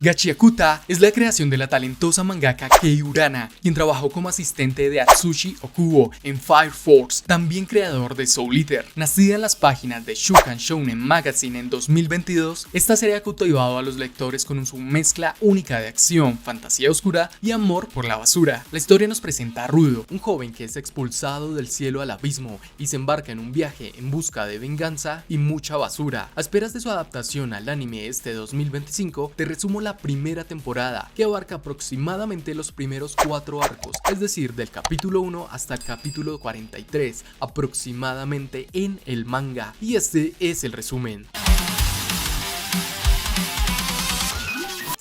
Gachiakuta es la creación de la talentosa mangaka Kei Urana, quien trabajó como asistente de Atsushi Okubo en Fire Force, también creador de Soul Eater. Nacida en las páginas de Shukan Shounen Magazine en 2022, esta serie ha cautivado a los lectores con su mezcla única de acción, fantasía oscura y amor por la basura. La historia nos presenta a Rudo, un joven que es expulsado del cielo al abismo y se embarca en un viaje en busca de venganza y mucha basura. A esperas de su adaptación al anime este 2025, te resumo la primera temporada, que abarca aproximadamente los primeros 4 arcos, es decir, del capítulo 1 hasta el capítulo 43 aproximadamente en el manga, y este es el resumen.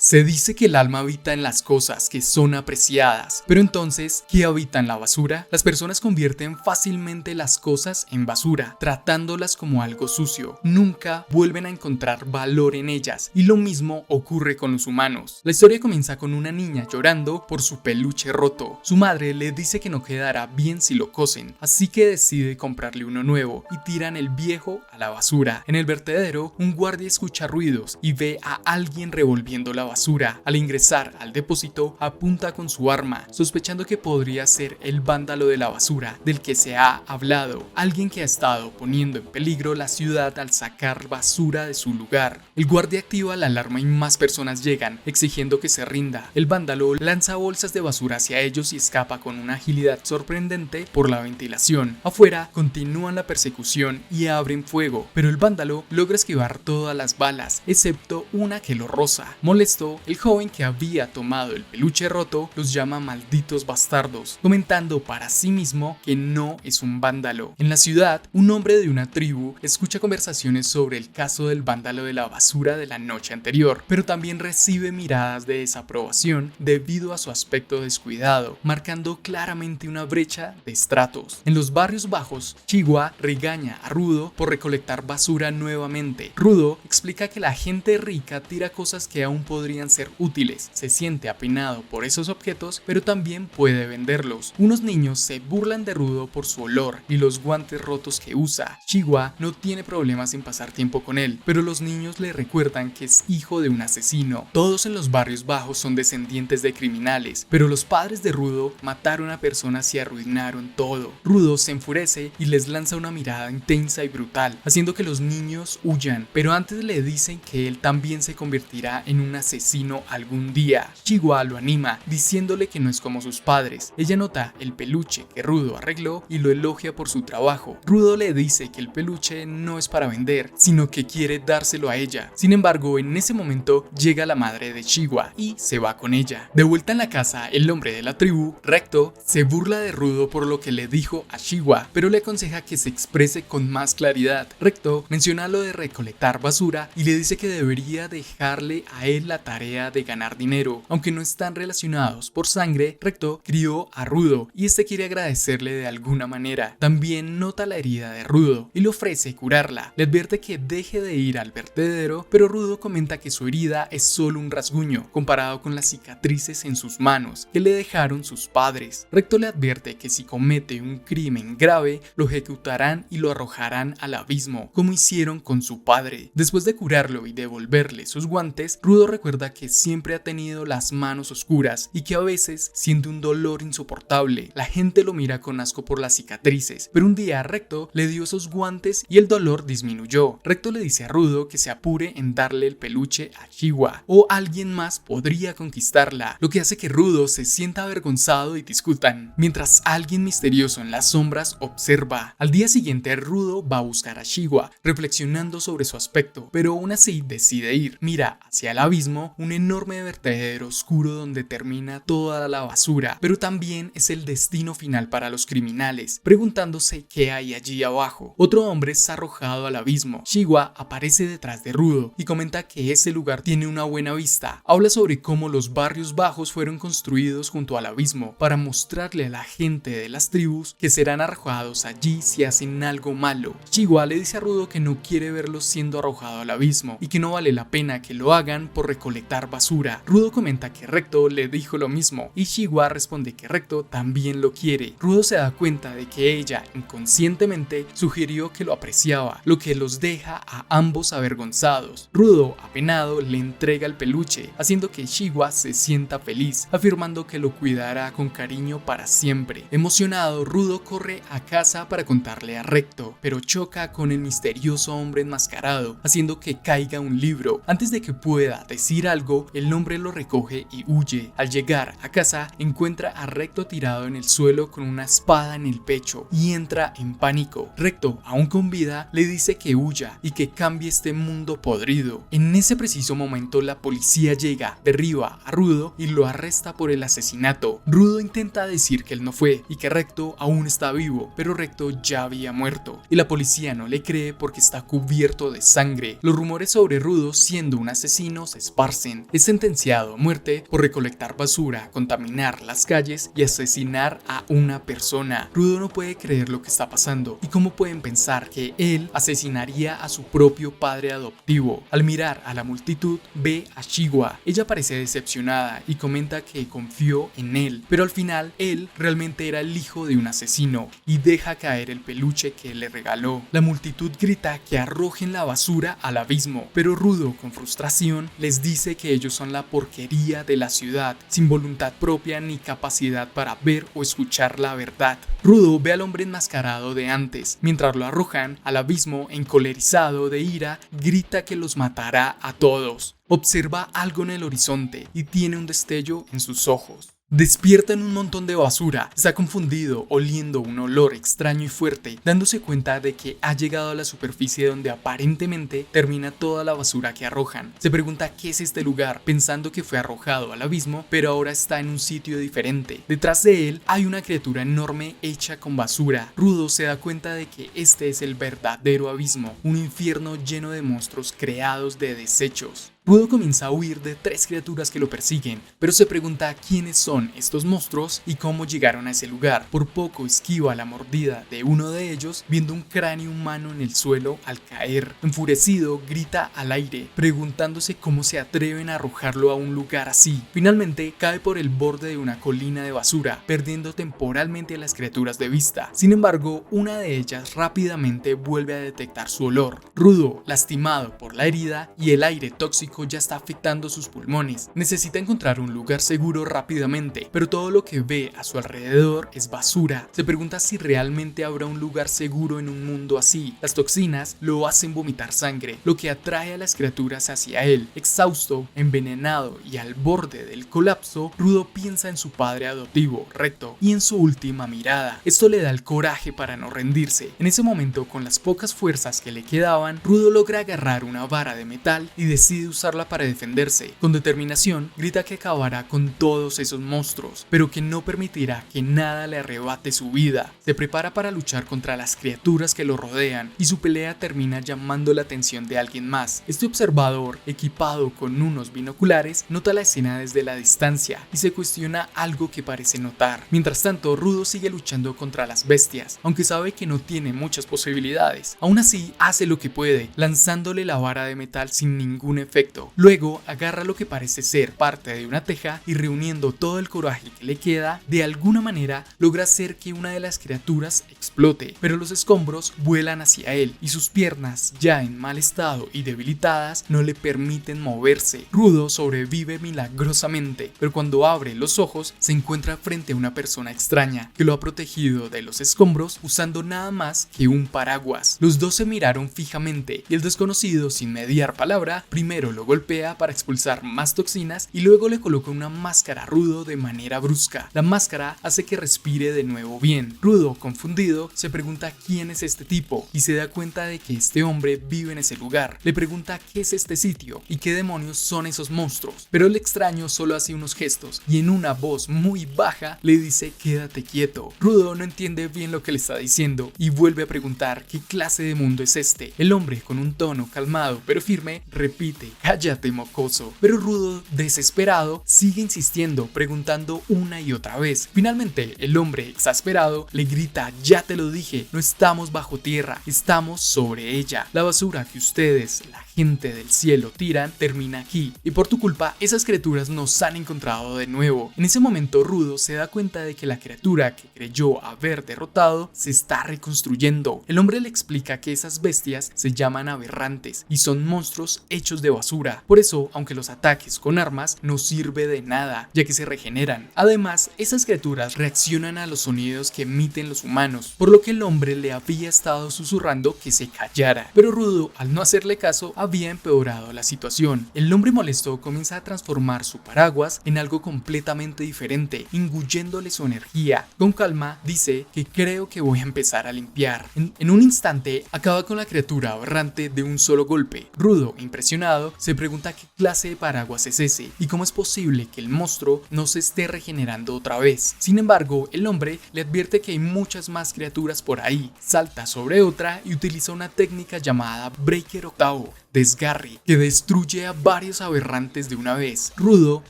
Se dice que el alma habita en las cosas que son apreciadas, pero entonces, ¿qué habita en la basura? Las personas convierten fácilmente las cosas en basura, tratándolas como algo sucio. Nunca vuelven a encontrar valor en ellas, y lo mismo ocurre con los humanos. La historia comienza con una niña llorando por su peluche roto. Su madre le dice que no quedará bien si lo cosen, así que decide comprarle uno nuevo y tiran el viejo a la basura. En el vertedero, un guardia escucha ruidos y ve a alguien revolviendo la basura. Al ingresar al depósito, apunta con su arma, sospechando que podría ser el vándalo de la basura del que se ha hablado, alguien que ha estado poniendo en peligro la ciudad al sacar basura de su lugar. El guardia activa la alarma y más personas llegan, exigiendo que se rinda. El vándalo lanza bolsas de basura hacia ellos y escapa con una agilidad sorprendente por la ventilación. Afuera, continúan la persecución y abren fuego, pero el vándalo logra esquivar todas las balas, excepto una que lo roza. Molesto, el joven que había tomado el peluche roto los llama malditos bastardos, comentando para sí mismo que no es un vándalo. En la ciudad, un hombre de una tribu escucha conversaciones sobre el caso del vándalo de la basura de la noche anterior, pero también recibe miradas de desaprobación debido a su aspecto descuidado, marcando claramente una brecha de estratos. En los barrios bajos, Chiwa regaña a Rudo por recolectar basura nuevamente. Rudo explica que la gente rica tira cosas que aún podrían ser útiles, se siente apenado por esos objetos, pero también puede venderlos. Unos niños se burlan de Rudo por su olor y los guantes rotos que usa. Chiwa no tiene problemas en pasar tiempo con él, pero los niños le recuerdan que es hijo de un asesino. Todos en los barrios bajos son descendientes de criminales, pero los padres de Rudo mataron a personas y arruinaron todo. Rudo se enfurece y les lanza una mirada intensa y brutal, haciendo que los niños huyan, pero antes le dicen que él también se convertirá en un asesino algún día. Chiwa lo anima, diciéndole que no es como sus padres. Ella nota el peluche que Rudo arregló y lo elogia por su trabajo. Rudo le dice que el peluche no es para vender, sino que quiere dárselo a ella. Sin embargo, en ese momento llega la madre de Chiwa y se va con ella. De vuelta en la casa, el hombre de la tribu, Recto, se burla de Rudo por lo que le dijo a Chiwa, pero le aconseja que se exprese con más claridad. Recto menciona lo de recolectar basura y le dice que debería dejarle a él la tarea de ganar dinero. Aunque no están relacionados por sangre, Recto crió a Rudo y este quiere agradecerle de alguna manera. También nota la herida de Rudo y le ofrece curarla. Le advierte que deje de ir al vertedero, pero Rudo comenta que su herida es solo un rasguño comparado con las cicatrices en sus manos que le dejaron sus padres. Recto le advierte que si comete un crimen grave, lo ejecutarán y lo arrojarán al abismo, como hicieron con su padre. Después de curarlo y devolverle sus guantes, Rudo recuerda que siempre ha tenido las manos oscuras y que a veces siente un dolor insoportable. La gente lo mira con asco por las cicatrices, pero un día Recto le dio esos guantes y el dolor disminuyó. Recto le dice a Rudo que se apure en darle el peluche a Chiwa o alguien más podría conquistarla, lo que hace que Rudo se sienta avergonzado y discutan, mientras alguien misterioso en las sombras observa. Al día siguiente Rudo va a buscar a Chiwa, reflexionando sobre su aspecto, pero aún así decide ir. Mira hacia el abismo, un enorme vertedero oscuro donde termina toda la basura, pero también es el destino final para los criminales, preguntándose qué hay allí abajo. Otro hombre es arrojado al abismo. Chiwa aparece detrás de Rudo y comenta que ese lugar tiene una buena vista. Habla sobre cómo los barrios bajos fueron construidos junto al abismo para mostrarle a la gente de las tribus que serán arrojados allí si hacen algo malo. Chiwa le dice a Rudo que no quiere verlos siendo arrojado al abismo y que no vale la pena que lo hagan por recolectar recolectar basura. Rudo comenta que Recto le dijo lo mismo y Shiwa responde que Recto también lo quiere. Rudo se da cuenta de que ella inconscientemente sugirió que lo apreciaba, lo que los deja a ambos avergonzados. Rudo, apenado, le entrega el peluche, haciendo que Shiwa se sienta feliz, afirmando que lo cuidará con cariño para siempre. Emocionado, Rudo corre a casa para contarle a Recto, pero choca con el misterioso hombre enmascarado, haciendo que caiga un libro. Antes de que pueda decir algo, el hombre lo recoge y huye. Al llegar a casa, encuentra a Recto tirado en el suelo con una espada en el pecho y entra en pánico. Recto, aún con vida, le dice que huya y que cambie este mundo podrido. En ese preciso momento, la policía llega, derriba a Rudo y lo arresta por el asesinato. Rudo intenta decir que él no fue y que Recto aún está vivo, pero Recto ya había muerto y la policía no le cree porque está cubierto de sangre. Los rumores sobre Rudo siendo un asesino se esparcen. Es sentenciado a muerte por recolectar basura, contaminar las calles y asesinar a una persona. Rudo no puede creer lo que está pasando y cómo pueden pensar que él asesinaría a su propio padre adoptivo. Al mirar a la multitud, ve a Shiwa. Ella parece decepcionada y comenta que confió en él, pero al final él realmente era el hijo de un asesino y deja caer el peluche que le regaló. La multitud grita que arrojen la basura al abismo, pero Rudo, con frustración, les dice que ellos son la porquería de la ciudad, sin voluntad propia ni capacidad para ver o escuchar la verdad. Rudo ve al hombre enmascarado de antes, mientras lo arrojan al abismo, encolerizado de ira, grita que los matará a todos. Observa algo en el horizonte y tiene un destello en sus ojos. Despierta en un montón de basura, está confundido, oliendo un olor extraño y fuerte, dándose cuenta de que ha llegado a la superficie donde aparentemente termina toda la basura que arrojan. Se pregunta qué es este lugar, pensando que fue arrojado al abismo, pero ahora está en un sitio diferente. Detrás de él hay una criatura enorme hecha con basura. Rudo se da cuenta de que este es el verdadero abismo, un infierno lleno de monstruos creados de desechos. Rudo comienza a huir de 3 criaturas que lo persiguen, pero se pregunta quiénes son estos monstruos y cómo llegaron a ese lugar. Por poco esquiva la mordida de uno de ellos, viendo un cráneo humano en el suelo al caer. Enfurecido, grita al aire, preguntándose cómo se atreven a arrojarlo a un lugar así. Finalmente, cae por el borde de una colina de basura, perdiendo temporalmente a las criaturas de vista. Sin embargo, una de ellas rápidamente vuelve a detectar su olor. Rudo, lastimado por la herida y el aire tóxico ya está afectando sus pulmones. Necesita encontrar un lugar seguro rápidamente, pero todo lo que ve a su alrededor es basura. Se pregunta si realmente habrá un lugar seguro en un mundo así. Las toxinas lo hacen vomitar sangre, lo que atrae a las criaturas hacia él. Exhausto, envenenado y al borde del colapso, Rudo piensa en su padre adoptivo, Recto, y en su última mirada. Esto le da el coraje para no rendirse. En ese momento, con las pocas fuerzas que le quedaban, Rudo logra agarrar una vara de metal y decide usarla para defenderse. Con determinación, grita que acabará con todos esos monstruos, pero que no permitirá que nada le arrebate su vida. Se prepara para luchar contra las criaturas que lo rodean y su pelea termina llamando la atención de alguien más. Este observador, equipado con unos binoculares, nota la escena desde la distancia y se cuestiona algo que parece notar. Mientras tanto, Rudo sigue luchando contra las bestias, aunque sabe que no tiene muchas posibilidades. Aún así, hace lo que puede, lanzándole la vara de metal sin ningún efecto. Luego agarra lo que parece ser parte de una teja y reuniendo todo el coraje que le queda, de alguna manera logra hacer que una de las criaturas explote, pero los escombros vuelan hacia él y sus piernas, ya en mal estado y debilitadas, no le permiten moverse. Rudo sobrevive milagrosamente, pero cuando abre los ojos se encuentra frente a una persona extraña que lo ha protegido de los escombros usando nada más que un paraguas. Los dos se miraron fijamente y el desconocido, sin mediar palabra, primero lo golpea para expulsar más toxinas y luego le coloca una máscara a Rudo de manera brusca. La máscara hace que respire de nuevo bien. Rudo, confundido, se pregunta quién es este tipo y se da cuenta de que este hombre vive en ese lugar. Le pregunta qué es este sitio y qué demonios son esos monstruos, pero el extraño solo hace unos gestos y en una voz muy baja le dice quédate quieto. Rudo no entiende bien lo que le está diciendo y vuelve a preguntar qué clase de mundo es este. El hombre, con un tono calmado pero firme, repite cállate mocoso, pero Rudo, desesperado, sigue insistiendo, preguntando una y otra vez. Finalmente, el hombre, exasperado, le grita ya te lo dije, no estamos bajo tierra, estamos sobre ella. La basura que ustedes, la gente del cielo tiran termina aquí, y por tu culpa esas criaturas nos han encontrado de nuevo. En ese momento Rudo se da cuenta de que la criatura que creyó haber derrotado se está reconstruyendo. El hombre le explica que esas bestias se llaman aberrantes y son monstruos hechos de basura. Por eso, aunque los ataques con armas no sirve de nada, ya que se regeneran. Además, esas criaturas reaccionan a los sonidos que emiten los humanos, por lo que el hombre le había estado susurrando que se callara. Pero Rudo, al no hacerle caso, había empeorado la situación. El hombre molesto comienza a transformar su paraguas en algo completamente diferente, inguyéndole su energía. Con calma, dice que creo que voy a empezar a limpiar. En un instante, acaba con la criatura aberrante de un solo golpe. Rudo, impresionado, se pregunta qué clase de paraguas es ese y cómo es posible que el monstruo no se esté regenerando otra vez. Sin embargo, el hombre le advierte que hay muchas más criaturas por ahí. Salta sobre otra y utiliza una técnica llamada Breaker Octavo, desgarre, que destruye a varios aberrantes de una vez. Rudo,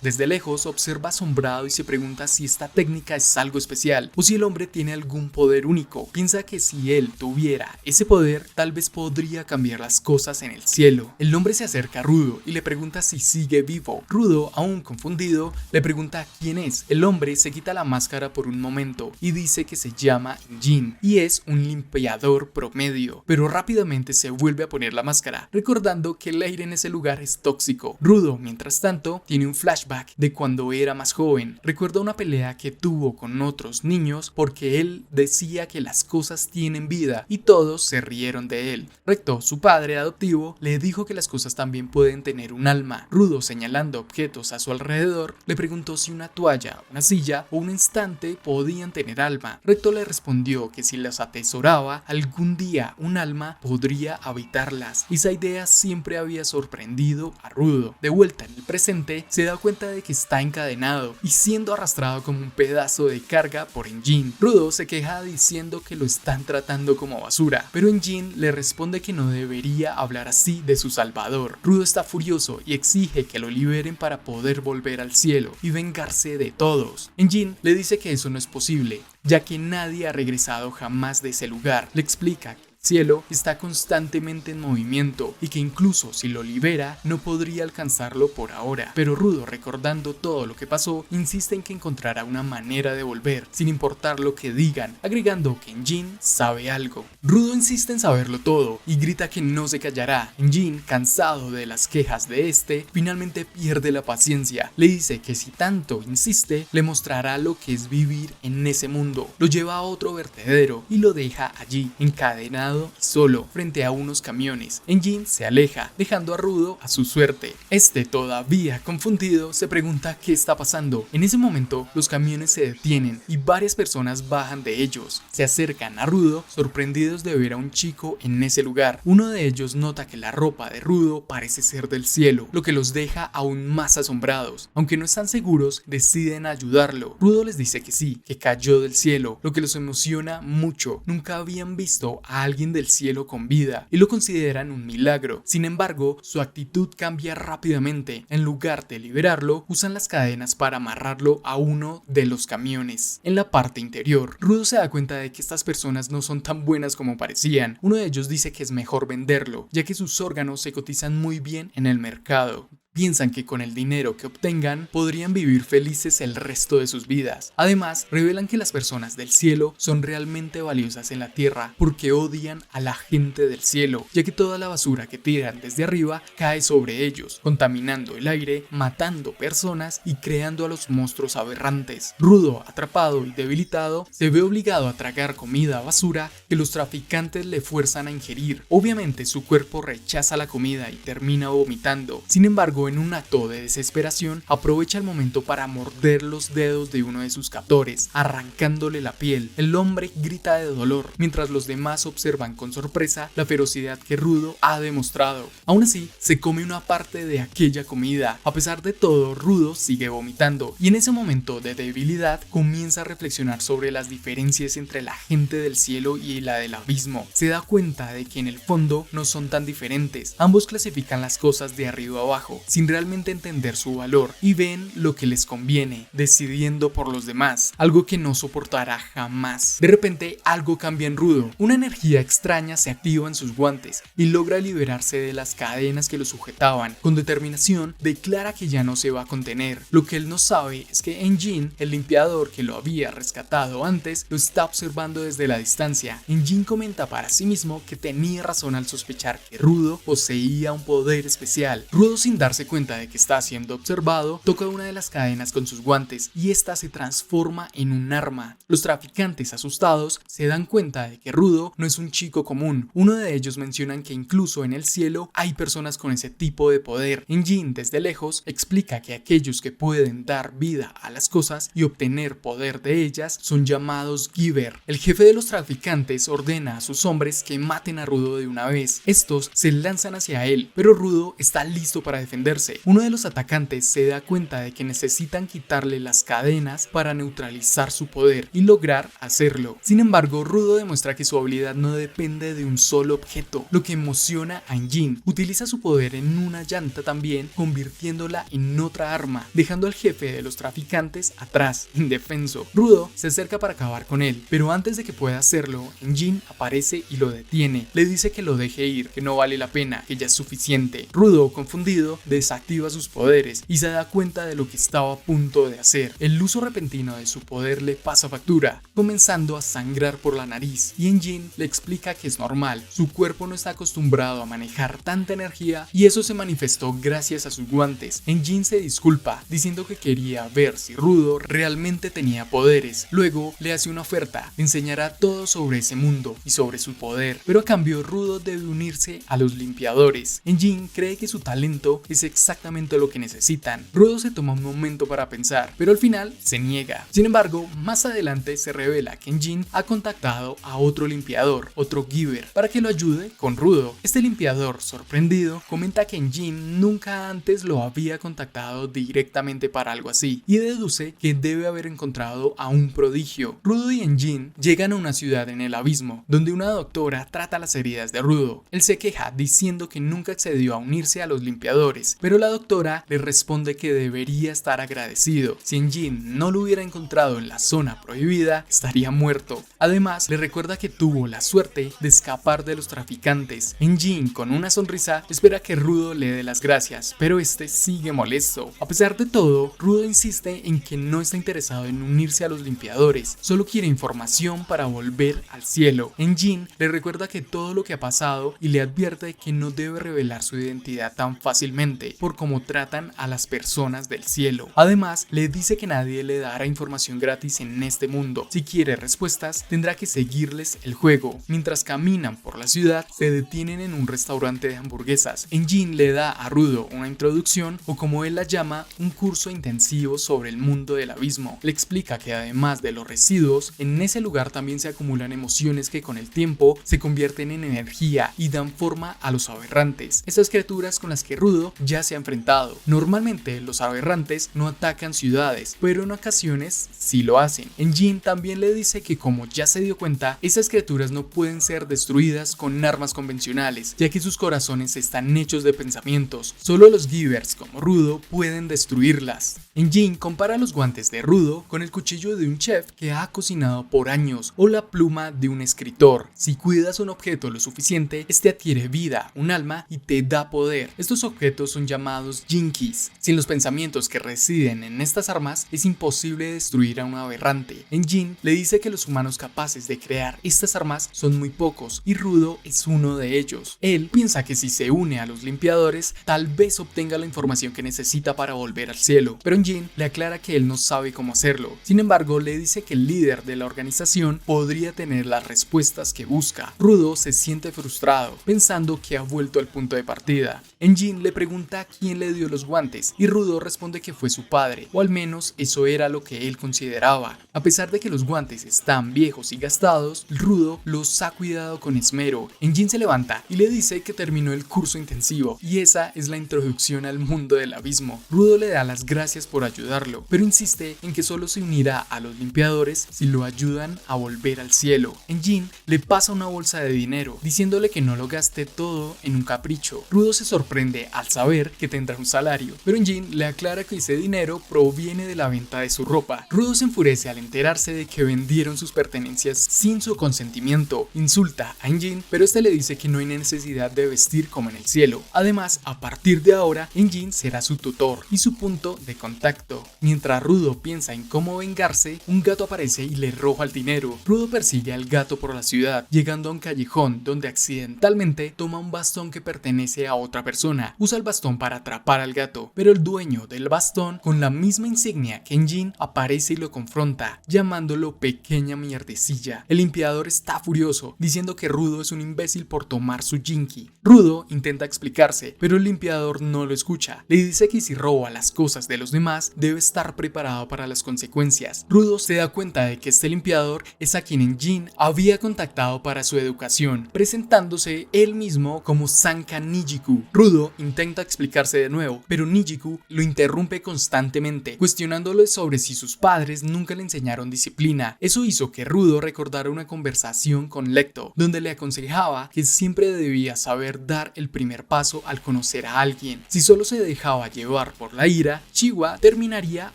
desde lejos, observa asombrado y se pregunta si esta técnica es algo especial o si el hombre tiene algún poder único. Piensa que si él tuviera ese poder, tal vez podría cambiar las cosas en el cielo. El hombre se acerca a Rudo y le pregunta si sigue vivo. Rudo, aún confundido, le pregunta quién es. El hombre se quita la máscara por un momento y dice que se llama Jin y es un limpiador promedio, pero rápidamente se vuelve a poner la máscara, recordando que el aire en ese lugar es tóxico. Rudo, mientras tanto, tiene un flashback de cuando era más joven. Recuerda una pelea que tuvo con otros niños porque él decía que las cosas tienen vida y todos se rieron de él. Recto, su padre adoptivo, le dijo que las cosas también pueden tener un alma. Rudo, señalando objetos a su alrededor, le preguntó si una toalla, una silla o un instante podían tener alma. Recto le respondió que si las atesoraba, algún día un alma podría habitarlas. Esa idea siempre había sorprendido a Rudo. De vuelta en el presente, se da cuenta de que está encadenado y siendo arrastrado como un pedazo de carga por Enjin. Rudo se queja diciendo que lo están tratando como basura, pero Enjin le responde que no debería hablar así de su salvador. Rudo está furioso y exige que lo liberen para poder volver al cielo y vengarse de todos. Enjin le dice que eso no es posible, ya que nadie ha regresado jamás de ese lugar. Le explica que el cielo está constantemente en movimiento y que incluso si lo libera no podría alcanzarlo por ahora. Pero Rudo, recordando todo lo que pasó, insiste en que encontrará una manera de volver, sin importar lo que digan, agregando que Enjin sabe algo. Rudo insiste en saberlo todo y grita que no se callará. Enjin, cansado de las quejas de este, finalmente pierde la paciencia. Le dice que si tanto insiste, le mostrará lo que es vivir en ese mundo. Lo lleva a otro vertedero y lo deja allí, encadenado y solo, frente a unos camiones. Enjin se aleja, dejando a Rudo a su suerte. Este, todavía confundido, se pregunta qué está pasando. En ese momento, los camiones se detienen y varias personas bajan de ellos. Se acercan a Rudo, sorprendidos de ver a un chico en ese lugar. Uno de ellos nota que la ropa de Rudo parece ser del cielo, lo que los deja aún más asombrados. Aunque no están seguros, deciden ayudarlo. Rudo les dice que sí, que cayó del cielo, lo que los emociona mucho. Nunca habían visto a alguien del cielo con vida y lo consideran un milagro. Sin embargo, su actitud cambia rápidamente. En lugar de liberarlo, usan las cadenas para amarrarlo a uno de los camiones. En la parte interior, Rudo se da cuenta de que estas personas no son tan buenas como parecían. Uno de ellos dice que es mejor venderlo, ya que sus órganos se cotizan muy bien en el mercado. Piensan que con el dinero que obtengan podrían vivir felices el resto de sus vidas. Además, revelan que las personas del cielo son realmente valiosas en la tierra porque odian a la gente del cielo, ya que toda la basura que tiran desde arriba cae sobre ellos, contaminando el aire, matando personas y creando a los monstruos aberrantes. Rudo, atrapado y debilitado, se ve obligado a tragar comida basura que los traficantes le fuerzan a ingerir. Obviamente su cuerpo rechaza la comida y termina vomitando. Sin embargo, en un acto de desesperación, aprovecha el momento para morder los dedos de uno de sus captores, arrancándole la piel. El hombre grita de dolor, mientras los demás observan con sorpresa la ferocidad que Rudo ha demostrado. Aún así, se come una parte de aquella comida. A pesar de todo, Rudo sigue vomitando, y en ese momento de debilidad comienza a reflexionar sobre las diferencias entre la gente del cielo y la del abismo. Se da cuenta de que en el fondo no son tan diferentes. Ambos clasifican las cosas de arriba a abajo. sin realmente entender su valor y ven lo que les conviene, decidiendo por los demás, algo que no soportará jamás. De repente algo cambia en Rudo, una energía extraña se activa en sus guantes y logra liberarse de las cadenas que lo sujetaban. Con determinación declara que ya no se va a contener. Lo que él no sabe es que Enjin, el limpiador que lo había rescatado antes, lo está observando desde la distancia. Enjin comenta para sí mismo que tenía razón al sospechar que Rudo poseía un poder especial. Rudo, sin darse cuenta de que está siendo observado, toca una de las cadenas con sus guantes y esta se transforma en un arma. Los traficantes, asustados, se dan cuenta de que Rudo no es un chico común. Uno de ellos mencionan que incluso en el cielo hay personas con ese tipo de poder. Enjin, desde lejos, explica que aquellos que pueden dar vida a las cosas y obtener poder de ellas son llamados Giver. El jefe de los traficantes ordena a sus hombres que maten a Rudo de una vez. Estos se lanzan hacia él, pero Rudo está listo para defenderse. Uno de los atacantes se da cuenta de que necesitan quitarle las cadenas para neutralizar su poder y lograr hacerlo. Sin embargo, Rudo demuestra que su habilidad no depende de un solo objeto, lo que emociona a Enjin. Utiliza su poder en una llanta también, convirtiéndola en otra arma, dejando al jefe de los traficantes atrás, indefenso. Rudo se acerca para acabar con él, pero antes de que pueda hacerlo, Enjin aparece y lo detiene. Le dice que lo deje ir, que no vale la pena, que ya es suficiente. Rudo, confundido, desactiva sus poderes y se da cuenta de lo que estaba a punto de hacer. El uso repentino de su poder le pasa factura, comenzando a sangrar por la nariz, y Enjin le explica que es normal, su cuerpo no está acostumbrado a manejar tanta energía y eso se manifestó gracias a sus guantes. Enjin se disculpa, diciendo que quería ver si Rudo realmente tenía poderes. Luego le hace una oferta, le enseñará todo sobre ese mundo y sobre su poder, pero a cambio Rudo debe unirse a los limpiadores. Enjin cree que su talento es exactamente lo que necesitan. Rudo se toma un momento para pensar, pero al final se niega. Sin embargo, más adelante se revela que Enjin ha contactado a otro limpiador, otro Giver, para que lo ayude con Rudo. Este limpiador, sorprendido, comenta que Enjin nunca antes lo había contactado directamente para algo así y deduce que debe haber encontrado a un prodigio. Rudo y Enjin llegan a una ciudad en el abismo, donde una doctora trata las heridas de Rudo. Él se queja diciendo que nunca accedió a unirse a los limpiadores, pero la doctora le responde que debería estar agradecido. Si Enjin no lo hubiera encontrado en la zona prohibida, estaría muerto. Además, le recuerda que tuvo la suerte de escapar de los traficantes. Enjin, con una sonrisa, espera que Rudo le dé las gracias, pero este sigue molesto. A pesar de todo, Rudo insiste en que no está interesado en unirse a los limpiadores, solo quiere información para volver al cielo. Enjin le recuerda que todo lo que ha pasado y le advierte que no debe revelar su identidad tan fácilmente por cómo tratan a las personas del cielo. Además, le dice que nadie le dará información gratis en este mundo. Si quiere respuestas, tendrá que seguirles el juego. Mientras caminan por la ciudad, se detienen en un restaurante de hamburguesas. Enjin le da a Rudo una introducción, o como él la llama, un curso intensivo sobre el mundo del abismo. Le explica que además de los residuos, en ese lugar también se acumulan emociones que con el tiempo se convierten en energía y dan forma a los aberrantes, esas criaturas con las que Rudo ya se ha enfrentado. Normalmente los aberrantes no atacan ciudades, pero en ocasiones sí lo hacen. Enjin también le dice que como ya se dio cuenta, esas criaturas no pueden ser destruidas con armas convencionales, ya que sus corazones están hechos de pensamientos. Solo los Givers como Rudo pueden destruirlas. Enjin compara los guantes de Rudo con el cuchillo de un chef que ha cocinado por años o la pluma de un escritor. Si cuidas un objeto lo suficiente, este adquiere vida, un alma y te da poder. Estos objetos son llamados Jinkies. Sin los pensamientos que residen en estas armas, es imposible destruir a un aberrante. Enjin le dice que los humanos capaces de crear estas armas son muy pocos y Rudo es uno de ellos. Él piensa que si se une a los limpiadores, tal vez obtenga la información que necesita para volver al cielo, pero Enjin le aclara que él no sabe cómo hacerlo. Sin embargo, le dice que el líder de la organización podría tener las respuestas que busca. Rudo se siente frustrado, pensando que ha vuelto al punto de partida. Enjin le pregunta quién le dio los guantes y Rudo responde que fue su padre, o al menos eso era lo que él consideraba. A pesar de que los guantes están viejos y gastados, Rudo los ha cuidado con esmero. Enjin se levanta y le dice que terminó el curso intensivo y esa es la introducción al mundo del abismo. Rudo le da las gracias por ayudarlo, pero insiste en que solo se unirá a los limpiadores si lo ayudan a volver al cielo. Enjin le pasa una bolsa de dinero, diciéndole que no lo gaste todo en un capricho. Rudo se sorprende al saber saber que tendrá un salario, pero Enjin le aclara que ese dinero proviene de la venta de su ropa. Rudo se enfurece al enterarse de que vendieron sus pertenencias sin su consentimiento, insulta a Enjin, pero este le dice que no hay necesidad de vestir como en el cielo. Además, a partir de ahora, Enjin será su tutor y su punto de contacto. Mientras Rudo piensa en cómo vengarse, un gato aparece y le roba el dinero. Rudo persigue al gato por la ciudad, llegando a un callejón donde accidentalmente toma un bastón que pertenece a otra persona. Usa el bastón para atrapar al gato, pero el dueño del bastón, con la misma insignia que Enjin, aparece y lo confronta, llamándolo pequeña mierdecilla. El limpiador está furioso, diciendo que Rudo es un imbécil por tomar su Jinky. Rudo intenta explicarse, pero el limpiador no lo escucha. Le dice que si roba las cosas de los demás, debe estar preparado para las consecuencias. Rudo se da cuenta de que este limpiador es a quien Enjin había contactado para su educación, presentándose él mismo como Sanka Nijiku. Rudo intenta explicarse de nuevo, pero Nijiku lo interrumpe constantemente, cuestionándole sobre si sus padres nunca le enseñaron disciplina. Eso hizo que Rudo recordara una conversación con Lecto, donde le aconsejaba que siempre debía saber dar el primer paso al conocer a alguien. Si solo se dejaba llevar por la ira, Chiwa terminaría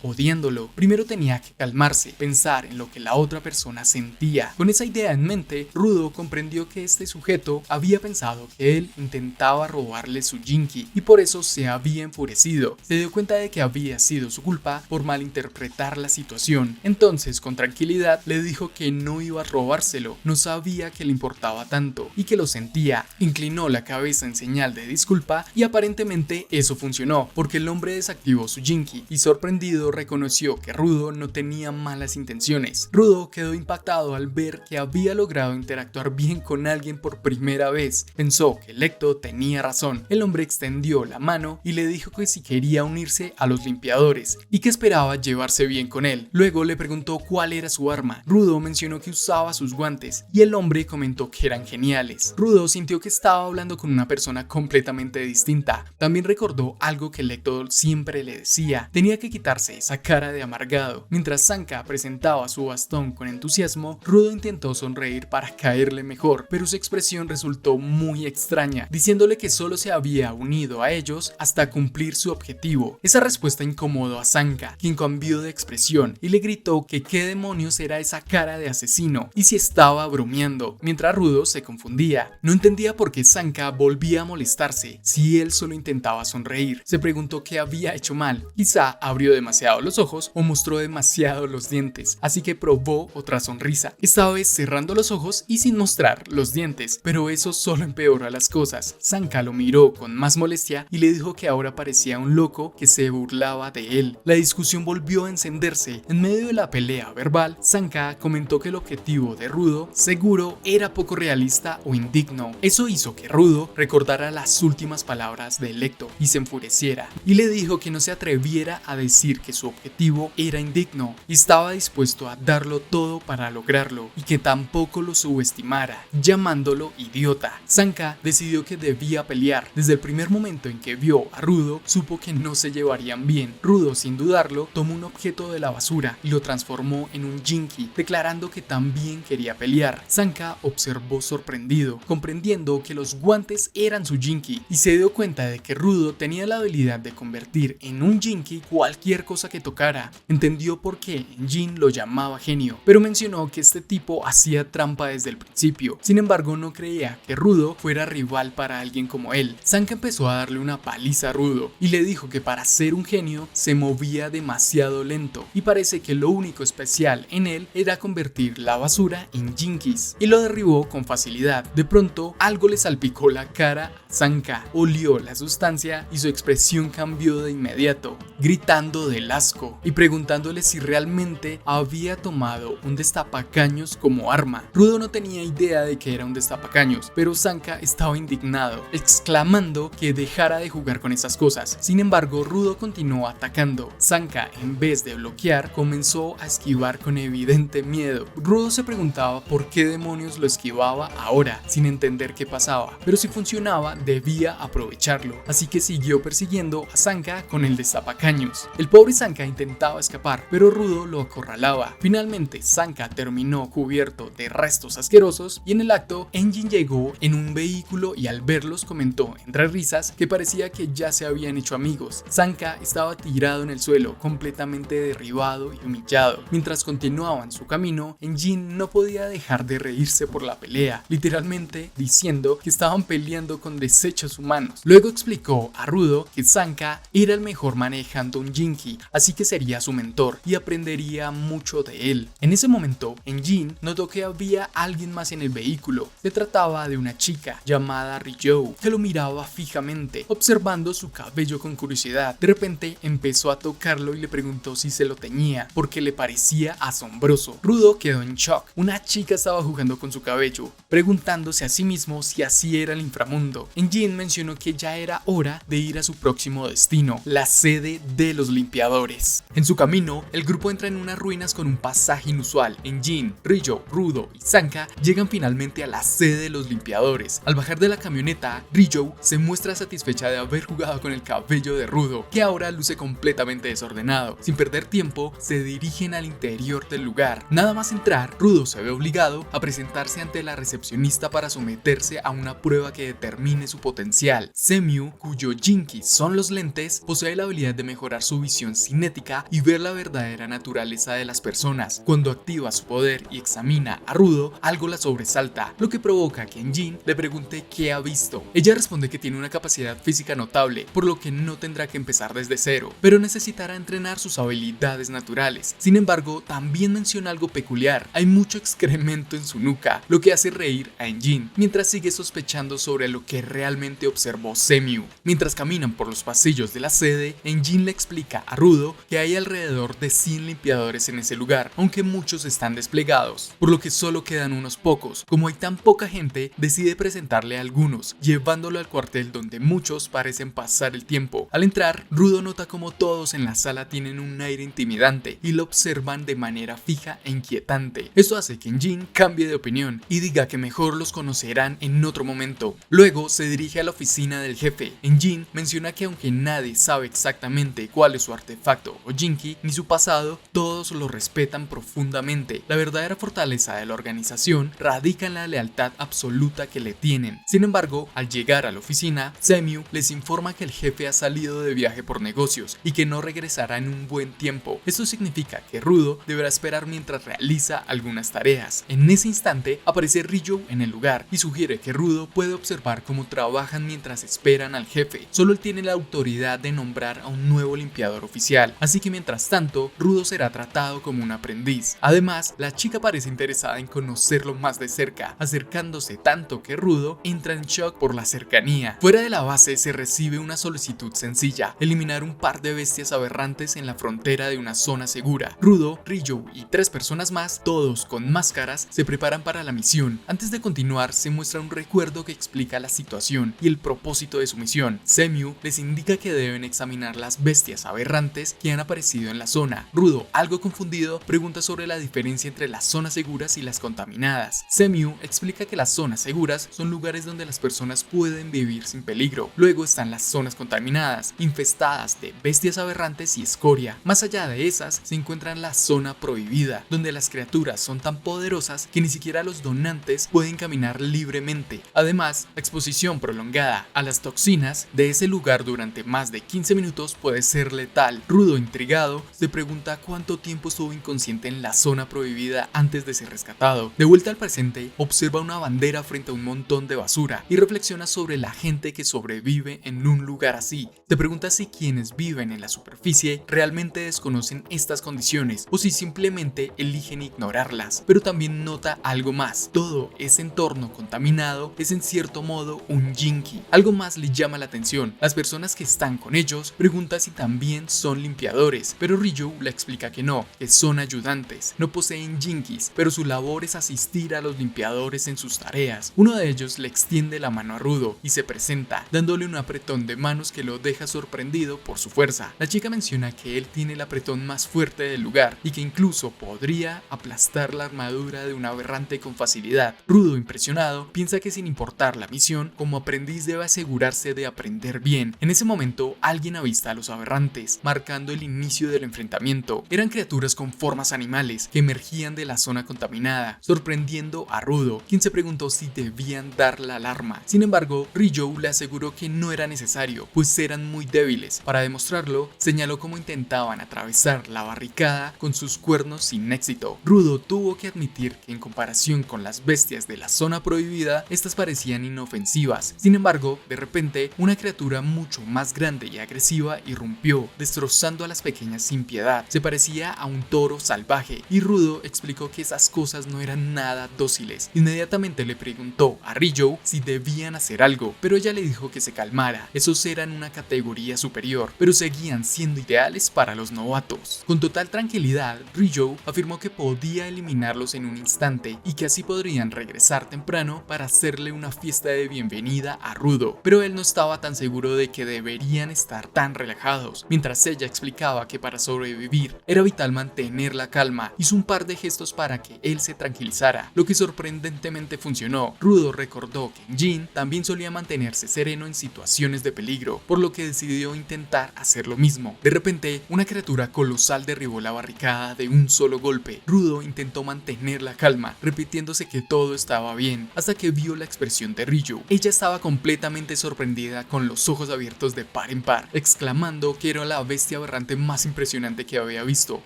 odiándolo. Primero tenía que calmarse, pensar en lo que la otra persona sentía. Con esa idea en mente, Rudo comprendió que este sujeto había pensado que él intentaba robarle su Jinky y por eso se había enfurecido. Se dio cuenta de que había sido su culpa por malinterpretar la situación. Entonces, con tranquilidad, le dijo que no iba a robárselo, no sabía que le importaba tanto y que lo sentía. Inclinó la cabeza en señal de disculpa y aparentemente eso funcionó, porque el hombre desactivó su Jinky y sorprendido reconoció que Rudo no tenía malas intenciones. Rudo quedó impactado al ver que había logrado interactuar bien con alguien por primera vez. Pensó que Lecto tenía razón. El hombre extendió la mano y le dijo que si quería unirse a los limpiadores y que esperaba llevarse bien con él. Luego le preguntó cuál era su arma. Rudo mencionó que usaba sus guantes y el hombre comentó que eran geniales. Rudo sintió que estaba hablando con una persona completamente distinta. También recordó algo que Lecto siempre le decía: tenía que quitarse esa cara de amargado. Mientras Sanka presentaba su bastón con entusiasmo, Rudo intentó sonreír para caerle mejor, pero su expresión resultó muy extraña, diciéndole que solo se había unido a ellos hasta cumplir su objetivo. Esa respuesta incomodó a Sanka, quien cambió de expresión y le gritó que qué demonios era esa cara de asesino y si estaba bromeando, mientras Rudo se confundía. No entendía por qué Sanka volvía a molestarse si él solo intentaba sonreír. Se preguntó qué había hecho mal. Quizá abrió demasiado los ojos o mostró demasiado los dientes, así que probó otra sonrisa, esta vez cerrando los ojos y sin mostrar los dientes, pero eso solo empeoró las cosas. Sanka lo miró con más molestia y le dijo que ahora parecía un loco que se burlaba de él. La discusión volvió a encenderse. En medio de la pelea verbal, Sanka comentó que el objetivo de Rudo seguro era poco realista o indigno. Eso hizo que Rudo recordara las últimas palabras de Lecto y se enfureciera, y le dijo que no se atreviera a decir que su objetivo era indigno y estaba dispuesto a darlo todo para lograrlo, y que tampoco lo subestimara, llamándolo idiota. Sanka decidió que debía pelear. Desde el primer momento en que vio a Rudo, supo que no se llevarían bien. Rudo, sin dudarlo, tomó un objeto de la basura y lo transformó en un Jinky, declarando que también quería pelear. Sanka observó sorprendido, comprendiendo que los guantes eran su Jinky, y se dio cuenta de que Rudo tenía la habilidad de convertir en un Jinky cualquier cosa que tocara. Entendió por qué Enjin lo llamaba genio, pero mencionó que este tipo hacía trampa desde el principio. Sin embargo, no creía que Rudo fuera rival para alguien como él. Sanka empezó a darle una paliza a Rudo y le dijo que para ser un genio se movía demasiado lento y parece que lo único especial en él era convertir la basura en Jinkies, y lo derribó con facilidad. De pronto, algo le salpicó la cara a Sanka, olió la sustancia y su expresión cambió de inmediato, gritando del asco y preguntándole si realmente había tomado un destapacaños como arma. Rudo no tenía idea de que era un destapacaños, pero Sanka estaba indignado, exclamando que dejara de jugar con esas cosas. Sin embargo, Rudo continuó atacando. Sanka, en vez de bloquear, comenzó a esquivar con evidente miedo. Rudo se preguntaba por qué demonios lo esquivaba ahora, sin entender qué pasaba, pero si funcionaba debía aprovecharlo, así que siguió persiguiendo a Sanka con el destapacaños. El pobre Sanka intentaba escapar, pero Rudo lo acorralaba. Finalmente, Sanka terminó cubierto de restos asquerosos y en el acto, Enjin llegó en un vehículo y al verlos comentó entre risas que parecía parecía que ya se habían hecho amigos. Sanka estaba tirado en el suelo, completamente derribado y humillado. Mientras continuaban su camino, Enjin no podía dejar de reírse por la pelea, literalmente diciendo que estaban peleando con desechos humanos. Luego explicó a Rudo que Sanka era el mejor manejando un Jinky, así que sería su mentor y aprendería mucho de él. En ese momento, Enjin notó que había alguien más en el vehículo. Se trataba de una chica llamada Ryou, que lo miraba fijamente, observando su cabello con curiosidad. De repente empezó a tocarlo y le preguntó si se lo teñía, porque le parecía asombroso. Rudo quedó en shock. Una chica estaba jugando con su cabello, preguntándose a sí mismo si así era el inframundo. Enjin mencionó que ya era hora de ir a su próximo destino, la sede de los limpiadores. En su camino, el grupo entra en unas ruinas con un pasaje inusual. Enjin, Ryou, Rudo y Sanka llegan finalmente a la sede de los limpiadores. Al bajar de la camioneta, Ryou se muestra satisfecha de haber jugado con el cabello de Rudo, que ahora luce completamente desordenado. Sin perder tiempo, se dirigen al interior del lugar. Nada más entrar, Rudo se ve obligado a presentarse ante la recepcionista para someterse a una prueba que determine su potencial. Semiu, cuyo Jinky son los lentes, posee la habilidad de mejorar su visión cinética y ver la verdadera naturaleza de las personas. Cuando activa su poder y examina a Rudo, algo la sobresalta, lo que provoca que Enjin le pregunte qué ha visto. Ella responde que tiene una capacidad física notable, por lo que no tendrá que empezar desde cero, pero necesitará entrenar sus habilidades naturales. Sin embargo, también menciona algo peculiar: hay mucho excremento en su nuca, lo que hace reír a Enjin, mientras sigue sospechando sobre lo que realmente observó Semiu. Mientras caminan por los pasillos de la sede, Enjin le explica a Rudo que hay alrededor de 100 limpiadores en ese lugar, aunque muchos están desplegados, por lo que solo quedan unos pocos. Como hay tan poca gente, decide presentarle a algunos, llevándolo al cuartel donde muchos parecen pasar el tiempo. Al entrar, Rudo nota como todos en la sala tienen un aire intimidante y lo observan de manera fija e inquietante. Esto hace que Enjin cambie de opinión y diga que mejor los conocerán en otro momento. Luego se dirige a la oficina del jefe. Enjin menciona que aunque nadie sabe exactamente cuál es su artefacto o Jinky ni su pasado, todos lo respetan profundamente. La verdadera fortaleza de la organización radica en la lealtad absoluta que le tienen. Sin embargo, al llegar a la oficina, Semiu les informa que el jefe ha salido de viaje por negocios y que no regresará en un buen tiempo. Esto significa que Rudo deberá esperar mientras realiza algunas tareas. En ese instante aparece Ryou en el lugar y sugiere que Rudo puede observar cómo trabajan mientras esperan al jefe. Solo él tiene la autoridad de nombrar a un nuevo limpiador oficial, así que mientras tanto, Rudo será tratado como un aprendiz. Además, la chica parece interesada en conocerlo más de cerca, acercándose tanto que Rudo entra en shock por la cercanía. Fuera de la base se recibe una solicitud sencilla: eliminar un par de bestias aberrantes en la frontera de una zona segura. Rudo, Ryou y 3 personas más, todos con máscaras, se preparan para la misión. Antes de continuar, se muestra un recuerdo que explica la situación y el propósito de su misión. Semiu les indica que deben examinar las bestias aberrantes que han aparecido en la zona. Rudo, algo confundido, pregunta sobre la diferencia entre las zonas seguras y las contaminadas. Semiu explica que las zonas seguras son lugares donde las personas pueden vivir sin peligro. Luego están las zonas contaminadas, infestadas de bestias aberrantes y escoria. Más allá de esas se encuentra la zona prohibida, donde las criaturas son tan poderosas que ni siquiera los donantes pueden caminar libremente. Además, la exposición prolongada a las toxinas de ese lugar durante más de 15 minutos puede ser letal. Rudo, intrigado, se pregunta cuánto tiempo estuvo inconsciente en la zona prohibida antes de ser rescatado. De vuelta al presente, observa una bandera frente a un montón de basura y reflexiona sobre la gente que sobrevive en un lugar así. Se pregunta si quienes viven en la superficie realmente desconocen estas condiciones o si simplemente eligen ignorarlas. Pero también nota algo más: todo ese entorno contaminado es en cierto modo un Jinky. Algo más le llama la atención: las personas que están con ellos preguntan si también son limpiadores, pero Ryou le explica que no, que son ayudantes. No poseen Jinkys, pero su labor es asistir a los limpiadores en sus tareas. Uno de ellos le extiende la mano a Rudo y se presenta, dándole un apretón de manos que lo deja sorprendido por su fuerza. La chica menciona que él tiene el apretón más fuerte del lugar y que incluso podría aplastar la armadura de un aberrante con facilidad. Rudo, impresionado, piensa que sin importar la misión, como aprendiz debe asegurarse de aprender bien. En ese momento, alguien avista a los aberrantes, marcando el inicio del enfrentamiento. Eran criaturas con formas animales que emergían de la zona contaminada, sorprendiendo a Rudo, quien se preguntó si debían dar la alarma. Sin embargo, Ryou le aseguró que no no era necesario, pues eran muy débiles. Para demostrarlo, señaló cómo intentaban atravesar la barricada con sus cuernos sin éxito. Rudo tuvo que admitir que en comparación con las bestias de la zona prohibida, estas parecían inofensivas. Sin embargo, de repente, una criatura mucho más grande y agresiva irrumpió, destrozando a las pequeñas sin piedad. Se parecía a un toro salvaje, y Rudo explicó que esas cosas no eran nada dóciles. Inmediatamente le preguntó a Ryou si debían hacer algo, pero ella le dijo que se calmara. Esos eran una categoría superior, pero seguían siendo ideales para los novatos. Con total tranquilidad, Ryou afirmó que podía eliminarlos en un instante y que así podrían regresar temprano para hacerle una fiesta de bienvenida a Rudo, pero él no estaba tan seguro de que deberían estar tan relajados. Mientras ella explicaba que para sobrevivir era vital mantener la calma, hizo un par de gestos para que él se tranquilizara, lo que sorprendentemente funcionó. Rudo recordó que Jin también solía mantenerse sereno en situaciones de peligro, por lo que decidió intentar hacer lo mismo. De repente, una criatura colosal derribó la barricada de un solo golpe. Rudo intentó mantener la calma, repitiéndose que todo estaba bien, hasta que vio la expresión de Ryou. Ella estaba completamente sorprendida, con los ojos abiertos de par en par, exclamando que era la bestia aberrante más impresionante que había visto.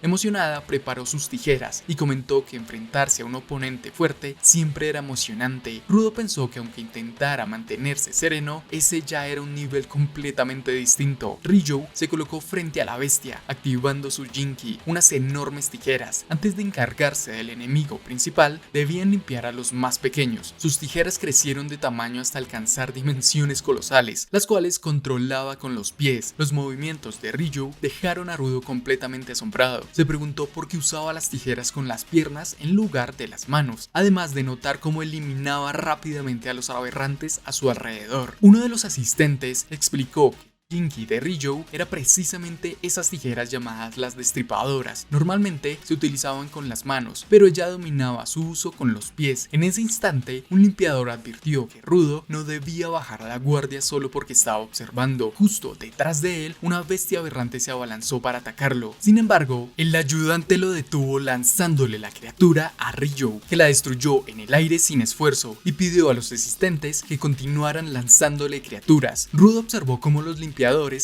Emocionada, preparó sus tijeras y comentó que enfrentarse a un oponente fuerte siempre era emocionante. Rudo pensó que aunque intentara mantenerse sereno, ese ya era un nivel completamente distinto. Ryou se colocó frente a la bestia, activando su Jinki, unas enormes tijeras. Antes de encargarse del enemigo principal, debían limpiar a los más pequeños. Sus tijeras crecieron de tamaño hasta alcanzar dimensiones colosales, las cuales controlaba con los pies. Los movimientos de Ryou dejaron a Rudo completamente asombrado. Se preguntó por qué usaba las tijeras con las piernas en lugar de las manos, además de notar cómo eliminaba rápidamente a los aberrantes a su alrededor. Uno de los asistentes explicó que Jinki de Ryou era precisamente esas tijeras llamadas las destripadoras. Normalmente se utilizaban con las manos, pero ella dominaba su uso con los pies. En ese instante, un limpiador advirtió que Rudo no debía bajar la guardia solo porque estaba observando. Justo detrás de él, una bestia aberrante se abalanzó para atacarlo. Sin embargo, el ayudante lo detuvo lanzándole la criatura a Ryou, que la destruyó en el aire sin esfuerzo, y pidió a los asistentes que continuaran lanzándole criaturas. Rudo observó cómo los limpiadores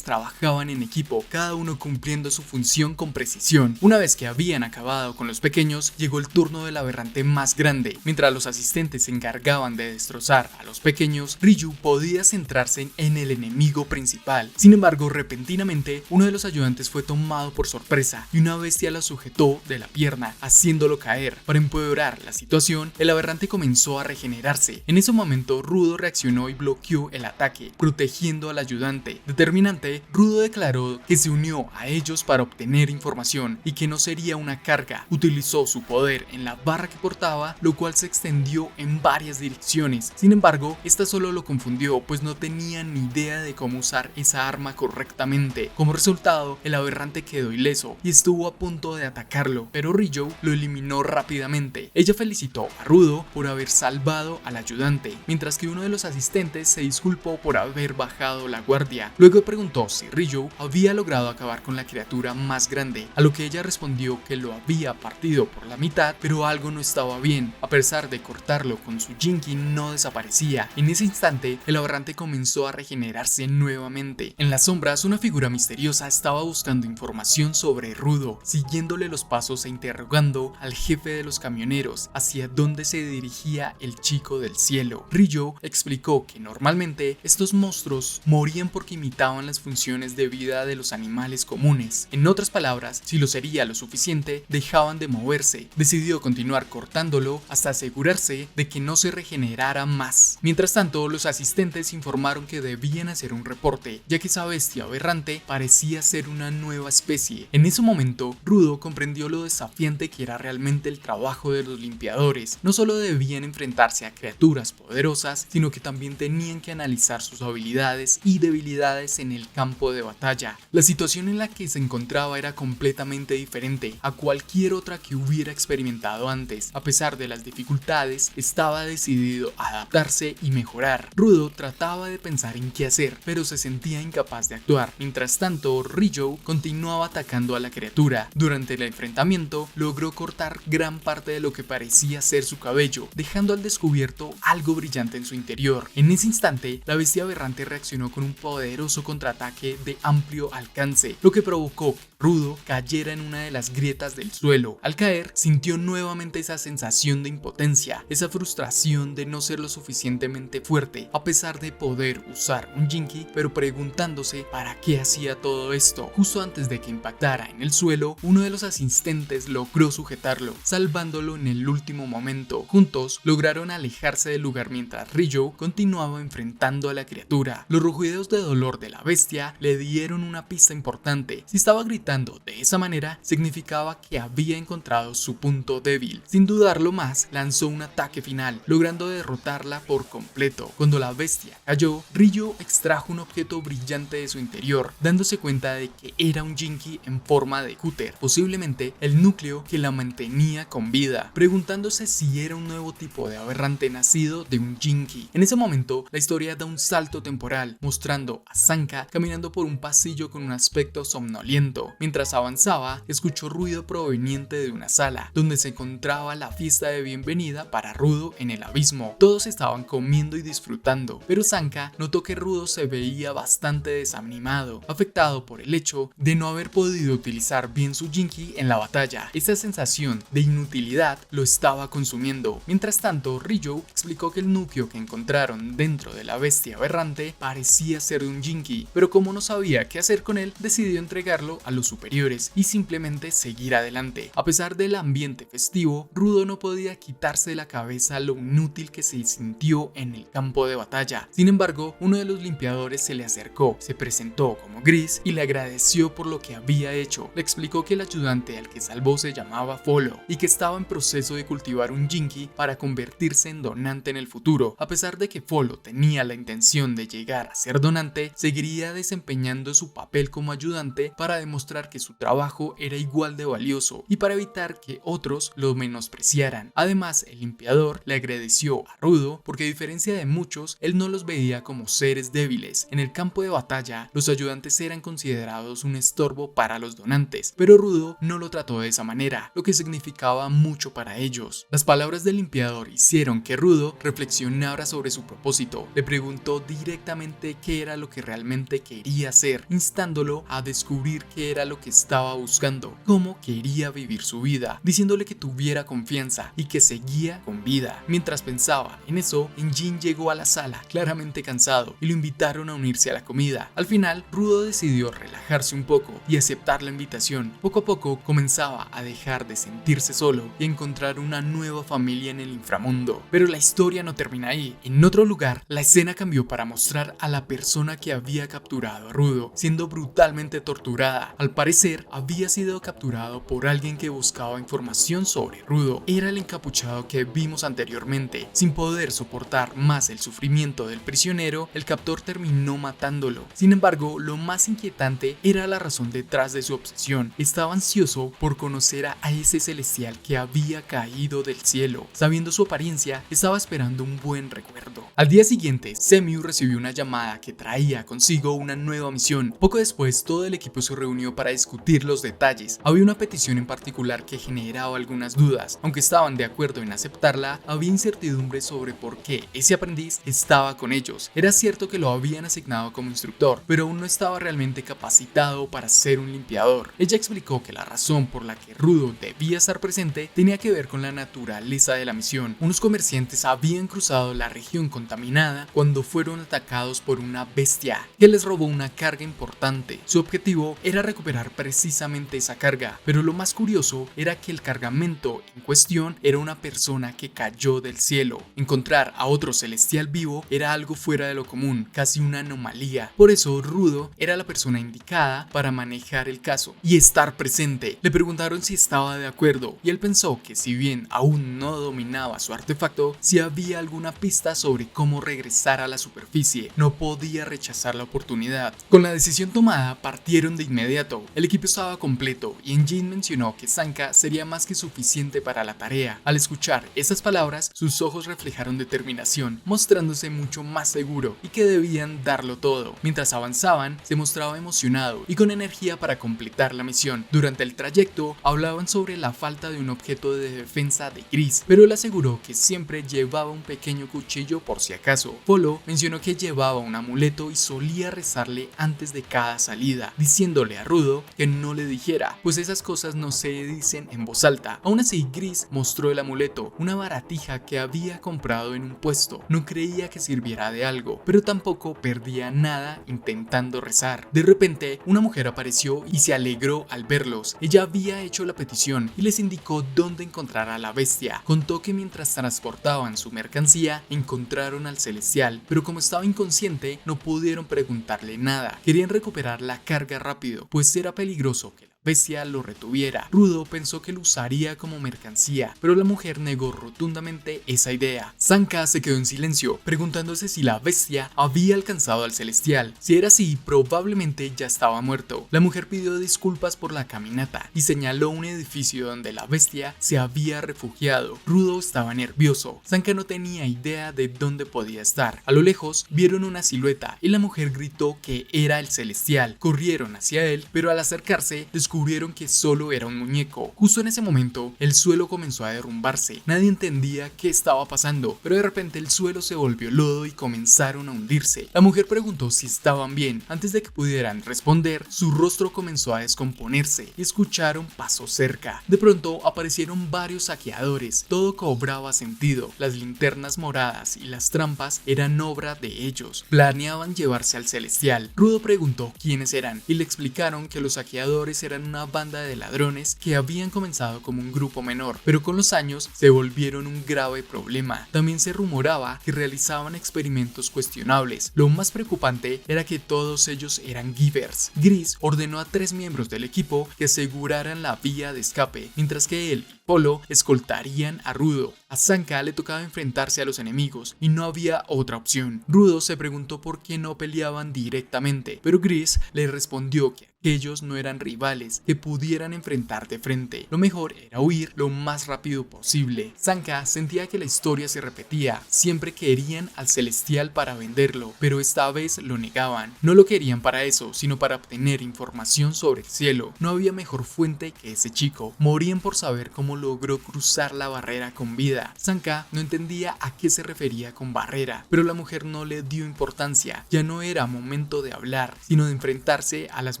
trabajaban en equipo, cada uno cumpliendo su función con precisión. Una vez que habían acabado con los pequeños, llegó el turno del aberrante más grande. Mientras los asistentes se encargaban de destrozar a los pequeños, Ryou podía centrarse en el enemigo principal. Sin embargo, repentinamente, uno de los ayudantes fue tomado por sorpresa y una bestia lo sujetó de la pierna, haciéndolo caer. Para empeorar la situación, el aberrante comenzó a regenerarse. En ese momento, Rudo reaccionó y bloqueó el ataque, protegiendo al ayudante. Determinante, Rudo declaró que se unió a ellos para obtener información y que no sería una carga. Utilizó su poder en la barra que portaba, lo cual se extendió en varias direcciones. Sin embargo, esta solo lo confundió, pues no tenía ni idea de cómo usar esa arma correctamente. Como resultado, el aberrante quedó ileso y estuvo a punto de atacarlo, pero Ryou lo eliminó rápidamente. Ella felicitó a Rudo por haber salvado al ayudante, mientras que uno de los asistentes se disculpó por haber bajado la guardia. Luego preguntó si Ryou había logrado acabar con la criatura más grande, a lo que ella respondió que lo había partido por la mitad, pero algo no estaba bien. A pesar de cortarlo con su Jinki, no desaparecía. En ese instante, el aberrante comenzó a regenerarse nuevamente. En las sombras, una figura misteriosa estaba buscando información sobre Rudo, siguiéndole los pasos e interrogando al jefe de los camioneros hacia dónde se dirigía el chico del cielo. Ryou explicó que normalmente estos monstruos morían porque imitaban las funciones de vida de los animales comunes. En otras palabras, si lo sería lo suficiente, dejaban de moverse. Decidió continuar cortándolo hasta asegurarse de que no se regenerara más. Mientras tanto, los asistentes informaron que debían hacer un reporte, ya que esa bestia aberrante parecía ser una nueva especie. En ese momento, Rudo comprendió lo desafiante que era realmente el trabajo de los limpiadores. No solo debían enfrentarse a criaturas poderosas, sino que también tenían que analizar sus habilidades y debilidades habilidades en el campo de batalla. La situación en la que se encontraba era completamente diferente a cualquier otra que hubiera experimentado antes. A pesar de las dificultades, estaba decidido a adaptarse y mejorar. Rudo trataba de pensar en qué hacer, pero se sentía incapaz de actuar. Mientras tanto, Ryu continuaba atacando a la criatura. Durante el enfrentamiento, logró cortar gran parte de lo que parecía ser su cabello, dejando al descubierto algo brillante en su interior. En ese instante, la bestia aberrante reaccionó con un poderoso contraataque de amplio alcance, lo que provocó que Rudo cayera en una de las grietas del suelo. Al caer, sintió nuevamente esa sensación de impotencia, esa frustración de no ser lo suficientemente fuerte, a pesar de poder usar un Jinki, pero preguntándose para qué hacía todo esto. Justo antes de que impactara en el suelo, uno de los asistentes logró sujetarlo, salvándolo en el último momento. Juntos lograron alejarse del lugar mientras Ryu continuaba enfrentando a la criatura. Los rugidos de dolor de la bestia le dieron una pista importante. Si estaba gritando de esa manera, significaba que había encontrado su punto débil. Sin dudarlo más, lanzó un ataque final, logrando derrotarla por completo. Cuando la bestia cayó, Ryu extrajo un objeto brillante de su interior, dándose cuenta de que era un Jinki en forma de cúter, posiblemente el núcleo que la mantenía con vida, preguntándose si era un nuevo tipo de aberrante nacido de un Jinki. En ese momento, la historia da un salto temporal, mostrando a Sanka caminando por un pasillo con un aspecto somnoliento. Mientras avanzaba, escuchó ruido proveniente de una sala, donde se encontraba la fiesta de bienvenida para Rudo en el abismo. Todos estaban comiendo y disfrutando, pero Sanka notó que Rudo se veía bastante desanimado, afectado por el hecho de no haber podido utilizar bien su Jinki en la batalla. Esa sensación de inutilidad lo estaba consumiendo. Mientras tanto, Ryu explicó que el núcleo que encontraron dentro de la bestia aberrante parecía ser de un Jinki, pero como no sabía qué hacer con él, decidió entregarlo a los superiores y simplemente seguir adelante. A pesar del ambiente festivo, Rudo no podía quitarse de la cabeza lo inútil que se sintió en el campo de batalla. Sin embargo, uno de los limpiadores se le acercó, se presentó como Gris y le agradeció por lo que había hecho. Le explicó que el ayudante al que salvó se llamaba Follow y que estaba en proceso de cultivar un Jinki para convertirse en donante en el futuro. A pesar de que Follow tenía la intención de llegar a ser donante, seguiría desempeñando su papel como ayudante para demostrar que su trabajo era igual de valioso y para evitar que otros lo menospreciaran. Además, el limpiador le agradeció a Rudo porque, a diferencia de muchos, él no los veía como seres débiles. En el campo de batalla, los ayudantes eran considerados un estorbo para los donantes, pero Rudo no lo trató de esa manera, lo que significaba mucho para ellos. Las palabras del limpiador hicieron que Rudo reflexionara sobre su propósito. Le preguntó directamente qué era lo que realmente quería hacer, instándolo a descubrir qué era lo que estaba buscando, cómo quería vivir su vida, diciéndole que tuviera confianza y que seguía con vida. Mientras pensaba en eso, Enjin llegó a la sala, claramente cansado, y lo invitaron a unirse a la comida. Al final, Rudo decidió relajarse un poco y aceptar la invitación. Poco a poco comenzaba a dejar de sentirse solo y a encontrar una nueva familia en el inframundo. Pero la historia no termina ahí. En otro lugar, la escena cambió para mostrar a la persona que había capturado a Rudo, siendo brutalmente torturada. Al parecer, había sido capturado por alguien que buscaba información sobre Rudo. Era el encapuchado que vimos anteriormente. Sin poder soportar más el sufrimiento del prisionero, el captor terminó matándolo. Sin embargo, lo más inquietante era la razón detrás de su obsesión. Estaba ansioso por conocer a ese celestial que había caído del cielo. Sabiendo su apariencia, estaba esperando un buen recuerdo. Al día siguiente, Semiu recibió una llamada que traía consigo una nueva misión. Poco después, todo el equipo se reunió para discutir los detalles. Había una petición en particular que generaba algunas dudas. Aunque estaban de acuerdo en aceptarla, había incertidumbre sobre por qué ese aprendiz estaba con ellos. Era cierto que lo habían asignado como instructor, pero aún no estaba realmente capacitado para ser un limpiador. Ella explicó que la razón por la que Rudo debía estar presente tenía que ver con la naturaleza de la misión. Unos comerciantes habían cruzado la región contaminada cuando fueron atacados por una bestia que les robó una carga importante. Su objetivo era recuperar recuperar precisamente esa carga, pero lo más curioso era que el cargamento en cuestión era una persona que cayó del cielo. Encontrar a otro celestial vivo era algo fuera de lo común, casi una anomalía. Por eso Rudo era la persona indicada para manejar el caso y estar presente. Le preguntaron si estaba de acuerdo y él pensó que si bien aún no dominaba su artefacto, si había alguna pista sobre cómo regresar a la superficie, no podía rechazar la oportunidad. Con la decisión tomada, partieron de inmediato. El equipo estaba completo y Engine mencionó que Sanka sería más que suficiente para la tarea. Al escuchar esas palabras, sus ojos reflejaron determinación, mostrándose mucho más seguro y que debían darlo todo. Mientras avanzaban, se mostraba emocionado y con energía para completar la misión. Durante el trayecto, hablaban sobre la falta de un objeto de defensa de Gris, pero él aseguró que siempre llevaba un pequeño cuchillo por si acaso. Polo mencionó que llevaba un amuleto y solía rezarle antes de cada salida, diciéndole a Rudo que no le dijera, pues esas cosas no se dicen en voz alta. Aún así, Gris mostró el amuleto, una baratija que había comprado en un puesto. No creía que sirviera de algo, pero tampoco perdía nada intentando rezar. De repente, una mujer apareció y se alegró al verlos. Ella había hecho la petición y les indicó dónde encontrar a la bestia. Contó que mientras transportaban su mercancía, encontraron al celestial, pero como estaba inconsciente, no pudieron preguntarle nada. Querían recuperar la carga rápido, pues era peligroso que la bestia lo retuviera. Rudo pensó que lo usaría como mercancía, pero la mujer negó rotundamente esa idea. Sanka se quedó en silencio, preguntándose si la bestia había alcanzado al celestial. Si era así, probablemente ya estaba muerto. La mujer pidió disculpas por la caminata y señaló un edificio donde la bestia se había refugiado. Rudo estaba nervioso. Sanka no tenía idea de dónde podía estar. A lo lejos vieron una silueta y la mujer gritó que era el celestial. Corrieron hacia él, pero al acercarse descubrieron que solo era un muñeco. Justo en ese momento, el suelo comenzó a derrumbarse. Nadie entendía qué estaba pasando, pero de repente el suelo se volvió lodo y comenzaron a hundirse. La mujer preguntó si estaban bien. Antes de que pudieran responder, su rostro comenzó a descomponerse y escucharon pasos cerca. De pronto aparecieron varios saqueadores. Todo cobraba sentido. Las linternas moradas y las trampas eran obra de ellos. Planeaban llevarse al celestial. Rudo preguntó quiénes eran y le explicaron que los saqueadores eran una banda de ladrones que habían comenzado como un grupo menor, pero con los años se volvieron un grave problema. También se rumoraba que realizaban experimentos cuestionables. Lo más preocupante era que todos ellos eran givers. Gris ordenó a 3 miembros del equipo que aseguraran la vía de escape, mientras que él y Polo escoltarían a Rudo. A Sanka le tocaba enfrentarse a los enemigos y no había otra opción. Rudo se preguntó por qué no peleaban directamente, pero Gris le respondió que aquellos no eran rivales que pudieran enfrentar de frente. Lo mejor era huir lo más rápido posible. Sanka sentía que la historia se repetía. Siempre querían al celestial para venderlo, pero esta vez lo negaban. No lo querían para eso, sino para obtener información sobre el cielo. No había mejor fuente que ese chico. Morían por saber cómo logró cruzar la barrera con vida. Sanka no entendía a qué se refería con barrera, pero la mujer no le dio importancia. Ya no era momento de hablar, sino de enfrentarse a las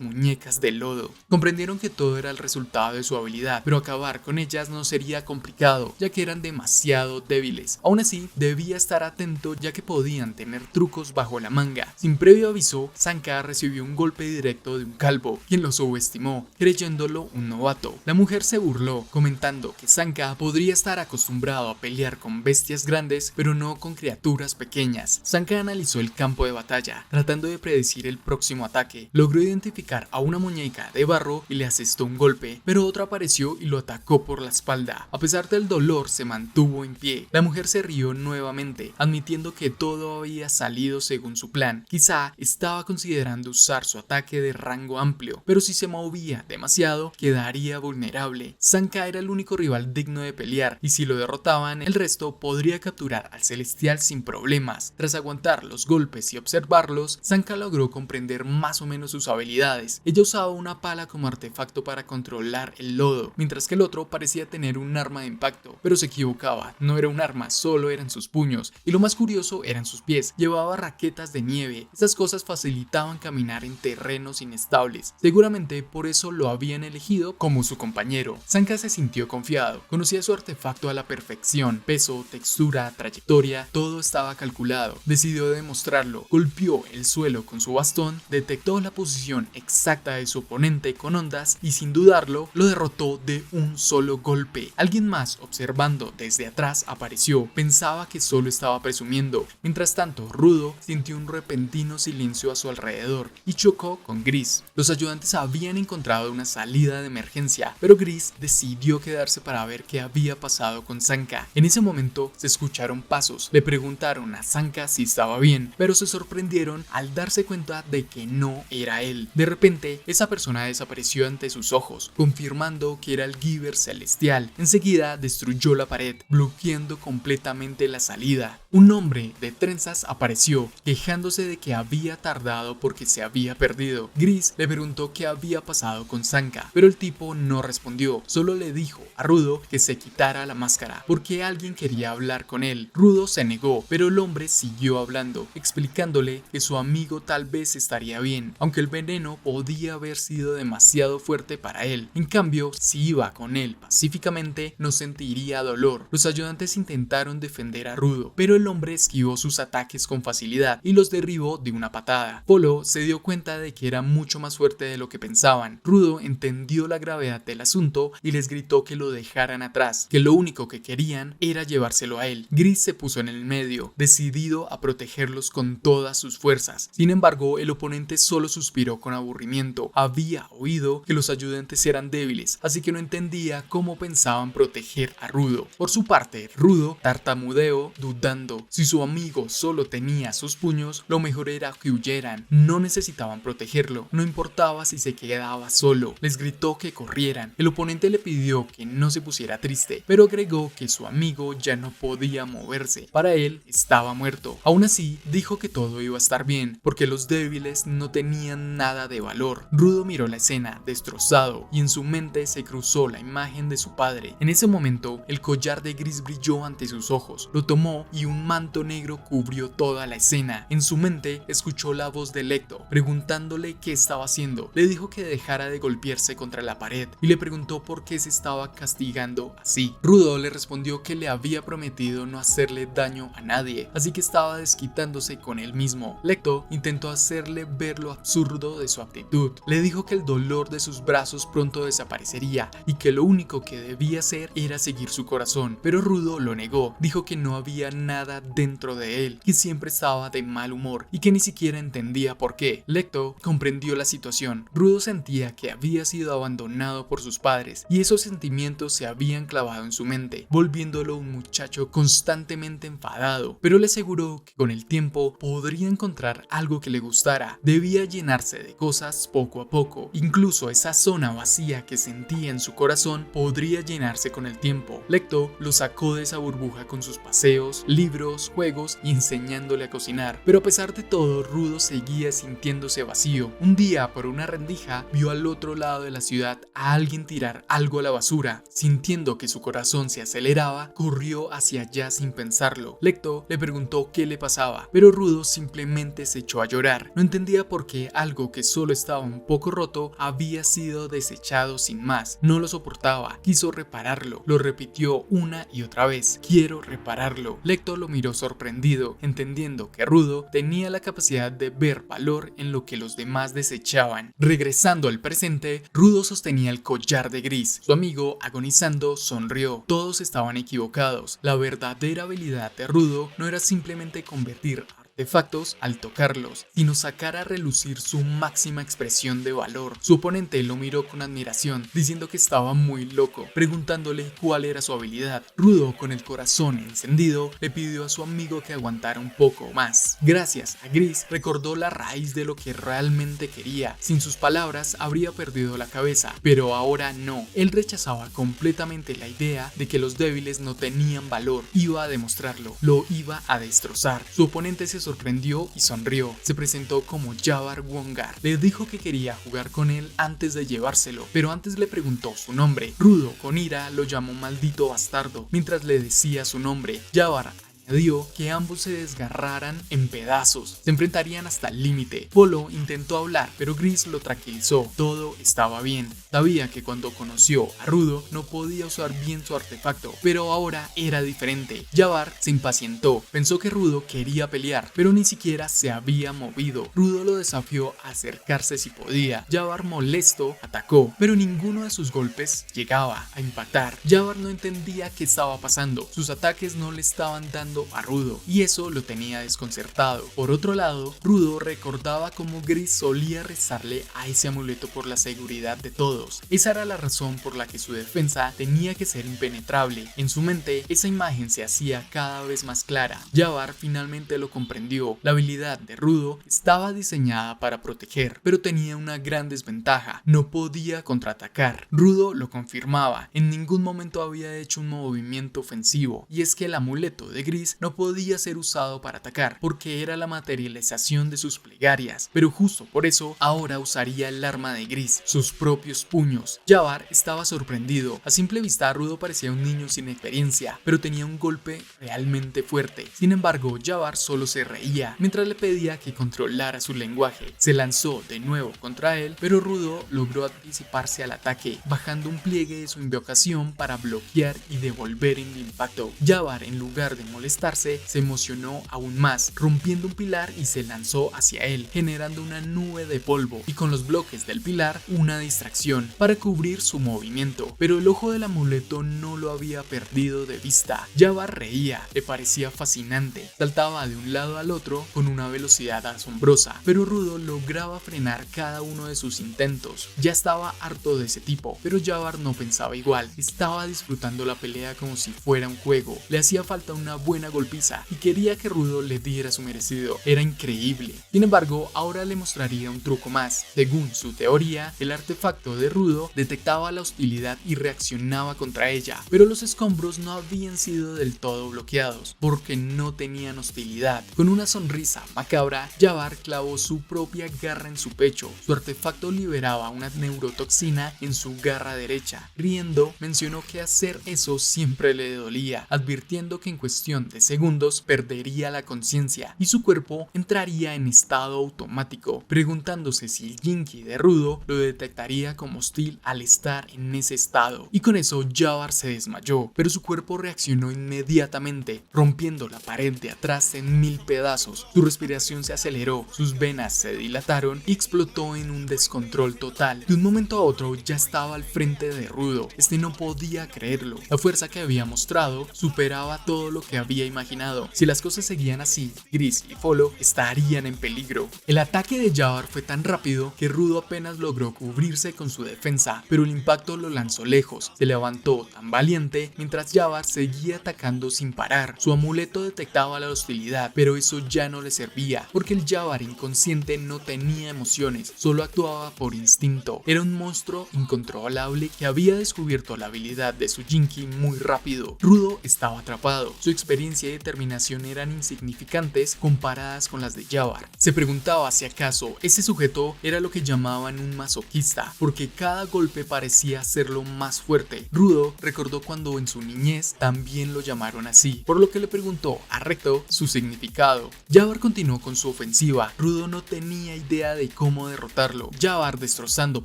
muñecas de lodo. Comprendieron que todo era el resultado de su habilidad, pero acabar con ellas no sería complicado, ya que eran demasiado débiles. Aún así, debía estar atento, ya que podían tener trucos bajo la manga. Sin previo aviso, Sanka recibió un golpe directo de un calvo, quien lo subestimó, creyéndolo un novato. La mujer se burló, comentando que Sanka podría estar acostumbrado a pelear con bestias grandes, pero no con criaturas pequeñas. Sanka analizó el campo de batalla, tratando de predecir el próximo ataque. Logró identificar a una muñeca de barro y le asestó un golpe, pero otra apareció y lo atacó por la espalda. A pesar del dolor, se mantuvo en pie. La mujer se rió nuevamente, admitiendo que todo había salido según su plan. Quizá estaba considerando usar su ataque de rango amplio, pero si se movía demasiado, quedaría vulnerable. Sanka era el único rival digno de pelear, y si lo derrotaban, el resto podría capturar al celestial sin problemas. Tras aguantar los golpes y observarlos, Sanka logró comprender más o menos sus habilidades. Ella usaba una pala como artefacto para controlar el lodo, mientras que el otro parecía tener un arma de impacto, pero se equivocaba. No era un arma, solo eran sus puños, y lo más curioso eran sus pies. Llevaba raquetas de nieve. Estas cosas facilitaban caminar en terrenos inestables. Seguramente por eso lo habían elegido como su compañero. Sanka se sintió confiado confiado. Conocía su artefacto a la perfección, peso, textura, trayectoria, todo estaba calculado. Decidió demostrarlo, golpeó el suelo con su bastón, detectó la posición exacta de su oponente con ondas y sin dudarlo, lo derrotó de un solo golpe. Alguien más, observando desde atrás, apareció. Pensaba que solo estaba presumiendo. Mientras tanto, Rudo sintió un repentino silencio a su alrededor y chocó con Gris. Los ayudantes habían encontrado una salida de emergencia, pero Gris decidió quedarse para ver qué había pasado con Sanka. En ese momento se escucharon pasos. Le preguntaron a Sanka si estaba bien, pero se sorprendieron al darse cuenta de que no era él. De repente, esa persona desapareció ante sus ojos, confirmando que era el Giver celestial. Enseguida destruyó la pared, bloqueando completamente la salida. Un hombre de trenzas apareció, quejándose de que había tardado porque se había perdido. Gris le preguntó qué había pasado con Sanka, pero el tipo no respondió, solo le dijo a Rudo que se quitara la máscara, porque alguien quería hablar con él. Rudo se negó, pero el hombre siguió hablando, explicándole que su amigo tal vez estaría bien, aunque el veneno podía haber sido demasiado fuerte para él. En cambio, si iba con él pacíficamente, no sentiría dolor. Los ayudantes intentaron defender a Rudo, pero el hombre esquivó sus ataques con facilidad y los derribó de una patada. Polo se dio cuenta de que era mucho más fuerte de lo que pensaban. Rudo entendió la gravedad del asunto y les gritó que lo dejaran atrás, que lo único que querían era llevárselo a él. Gris se puso en el medio, decidido a protegerlos con todas sus fuerzas. Sin embargo, el oponente solo suspiró con aburrimiento. Había oído que los ayudantes eran débiles, así que no entendía cómo pensaban proteger a Rudo. Por su parte, Rudo tartamudeó, dudando. Si su amigo solo tenía sus puños, lo mejor era que huyeran. No necesitaban protegerlo, no importaba si se quedaba solo. Les gritó que corrieran. El oponente le pidió que no se pusiera triste, pero agregó que su amigo ya no podía moverse. Para él estaba muerto. Aún así, dijo que todo iba a estar bien, porque los débiles no tenían nada de valor. Rudo miró la escena, destrozado, y en su mente se cruzó la imagen de su padre. En ese momento, el collar de Gris brilló ante sus ojos. Lo tomó y un manto negro cubrió toda la escena. En su mente, escuchó la voz de Lecto, preguntándole qué estaba haciendo. Le dijo que dejara de golpearse contra la pared y le preguntó por qué se estaba castigando así. Rudo le respondió que le había prometido no hacerle daño a nadie, así que estaba desquitándose con él mismo. Lecto intentó hacerle ver lo absurdo de su actitud. Le dijo que el dolor de sus brazos pronto desaparecería y que lo único que debía hacer era seguir su corazón, pero Rudo lo negó. Dijo que no había nada dentro de él, que siempre estaba de mal humor y que ni siquiera entendía por qué. Lecto comprendió la situación. Rudo sentía que había sido abandonado por sus padres y esos sentimientos se habían clavado en su mente, volviéndolo un muchacho constantemente enfadado, pero le aseguró que con el tiempo podría encontrar algo que le gustara. Debía llenarse de cosas poco a poco. Incluso esa zona vacía que sentía en su corazón podría llenarse con el tiempo. Lecto lo sacó de esa burbuja con sus paseos, libros, juegos y enseñándole a cocinar. Pero a pesar de todo, Rudo seguía sintiéndose vacío. Un día, por una rendija, vio al otro lado de la ciudad a alguien tirar algo a la basura. Sintiendo que su corazón se aceleraba, corrió hacia allá sin pensarlo. Lecto le preguntó qué le pasaba, pero Rudo simplemente se echó a llorar. No entendía por qué algo que solo estaba un poco roto había sido desechado sin más. No lo soportaba, quiso repararlo. Lo repitió una y otra vez: quiero repararlo. Lecto lo miró sorprendido, entendiendo que Rudo tenía la capacidad de ver valor en lo que los demás desechaban. Regresando al presente, Rudo sostenía el collar de Gris. Su amigo, agonizando, sonrió. Todos estaban equivocados. La verdadera habilidad de Rudo no era simplemente convertir artefactos al tocarlos, sino sacar a relucir su máxima expresión de valor. Su oponente lo miró con admiración, diciendo que estaba muy loco, preguntándole cuál era su habilidad. Rudo, con el corazón encendido, le pidió a su amigo que aguantara un poco más. Gracias a Gris, recordó la raíz de lo que realmente quería. Sin sus palabras, habría perdido la cabeza, pero ahora no. Él rechazaba completamente la idea de que los débiles no tenían valor. Iba a demostrarlo, lo iba a destrozar. Su oponente se sorprendió y sonrió. Se presentó como Jabar Wongar. Le dijo que quería jugar con él antes de llevárselo, pero antes le preguntó su nombre. Rudo, con ira, lo llamó maldito bastardo mientras le decía su nombre. Jabar añadió que ambos se desgarraran en pedazos, se enfrentarían hasta el límite. Polo intentó hablar, pero Gris lo tranquilizó, todo estaba bien. Sabía que cuando conoció a Rudo no podía usar bien su artefacto, pero ahora era diferente. Jafar se impacientó, pensó que Rudo quería pelear, pero ni siquiera se había movido. Rudo lo desafió a acercarse si podía. Jafar, molesto, atacó, pero ninguno de sus golpes llegaba a impactar. Jafar no entendía qué estaba pasando, sus ataques no le estaban dando a Rudo, y eso lo tenía desconcertado. Por otro lado, Rudo recordaba cómo Gris solía rezarle a ese amuleto por la seguridad de todos. Esa era la razón por la que su defensa tenía que ser impenetrable. En su mente, esa imagen se hacía cada vez más clara. Jafar finalmente lo comprendió. La habilidad de Rudo estaba diseñada para proteger, pero tenía una gran desventaja: no podía contraatacar. Rudo lo confirmaba, en ningún momento había hecho un movimiento ofensivo, y es que el amuleto de Gris no podía ser usado para atacar, porque era la materialización de sus plegarias, pero justo por eso ahora usaría el arma de Gris, sus propios puños. Jafar estaba sorprendido. A simple vista, Rudo parecía un niño sin experiencia, pero tenía un golpe realmente fuerte. Sin embargo, Jafar solo se reía mientras le pedía que controlara su lenguaje. Se lanzó de nuevo contra él, pero Rudo logró anticiparse al ataque, bajando un pliegue de su invocación para bloquear y devolver el impacto. Jafar, en lugar de molestarse, se emocionó aún más, rompiendo un pilar y se lanzó hacia él, generando una nube de polvo y con los bloques del pilar una distracción para cubrir su movimiento. Pero el ojo del amuleto no lo había perdido de vista. Jafar reía, le parecía fascinante, saltaba de un lado al otro con una velocidad asombrosa, pero Rudo lograba frenar cada uno de sus intentos. Ya estaba harto de ese tipo, pero Jafar no pensaba igual, estaba disfrutando la pelea como si fuera un juego. Le hacía falta una buena golpiza y quería que Rudo le diera su merecido. Era increíble. Sin embargo, ahora le mostraría un truco más. Según su teoría, el artefacto de Rudo detectaba la hostilidad y reaccionaba contra ella, pero los escombros no habían sido del todo bloqueados, porque no tenían hostilidad. Con una sonrisa macabra, Jafar clavó su propia garra en su pecho. Su artefacto liberaba una neurotoxina en su garra derecha. Riendo, mencionó que hacer eso siempre le dolía, advirtiendo que en cuestión de segundos perdería la conciencia y su cuerpo entraría en estado automático, preguntándose si el Jinki de Rudo lo detectaría como hostil al estar en ese estado. Y con eso Jafar se desmayó, pero su cuerpo reaccionó inmediatamente, rompiendo la pared de atrás en 1000 pedazos. Su respiración se aceleró, sus venas se dilataron y explotó en un descontrol total. De un momento a otro ya estaba al frente de Rudo. Este no podía creerlo. La fuerza que había mostrado superaba todo lo que había imaginado. Si las cosas seguían así, Gris y Polo estarían en peligro. El ataque de Jafar fue tan rápido que Rudo apenas logró cubrirse con su defensa, pero el impacto lo lanzó lejos. Se levantó tan valiente mientras Jafar seguía atacando sin parar. Su amuleto detectaba la hostilidad, pero eso ya no le servía, porque el Jafar inconsciente no tenía emociones, solo actuaba por instinto. Era un monstruo incontrolable que había descubierto la habilidad de su Jinki muy rápido. Rudo estaba atrapado. Su experiencia y determinación eran insignificantes comparadas con las de Jafar. Se preguntaba si acaso ese sujeto era lo que llamaban un masoquista, porque cada golpe parecía hacerlo más fuerte. Rudo recordó cuando en su niñez también lo llamaron así, por lo que le preguntó a Recto su significado. Jafar continuó con su ofensiva. Rudo no tenía idea de cómo derrotarlo. Jafar destrozando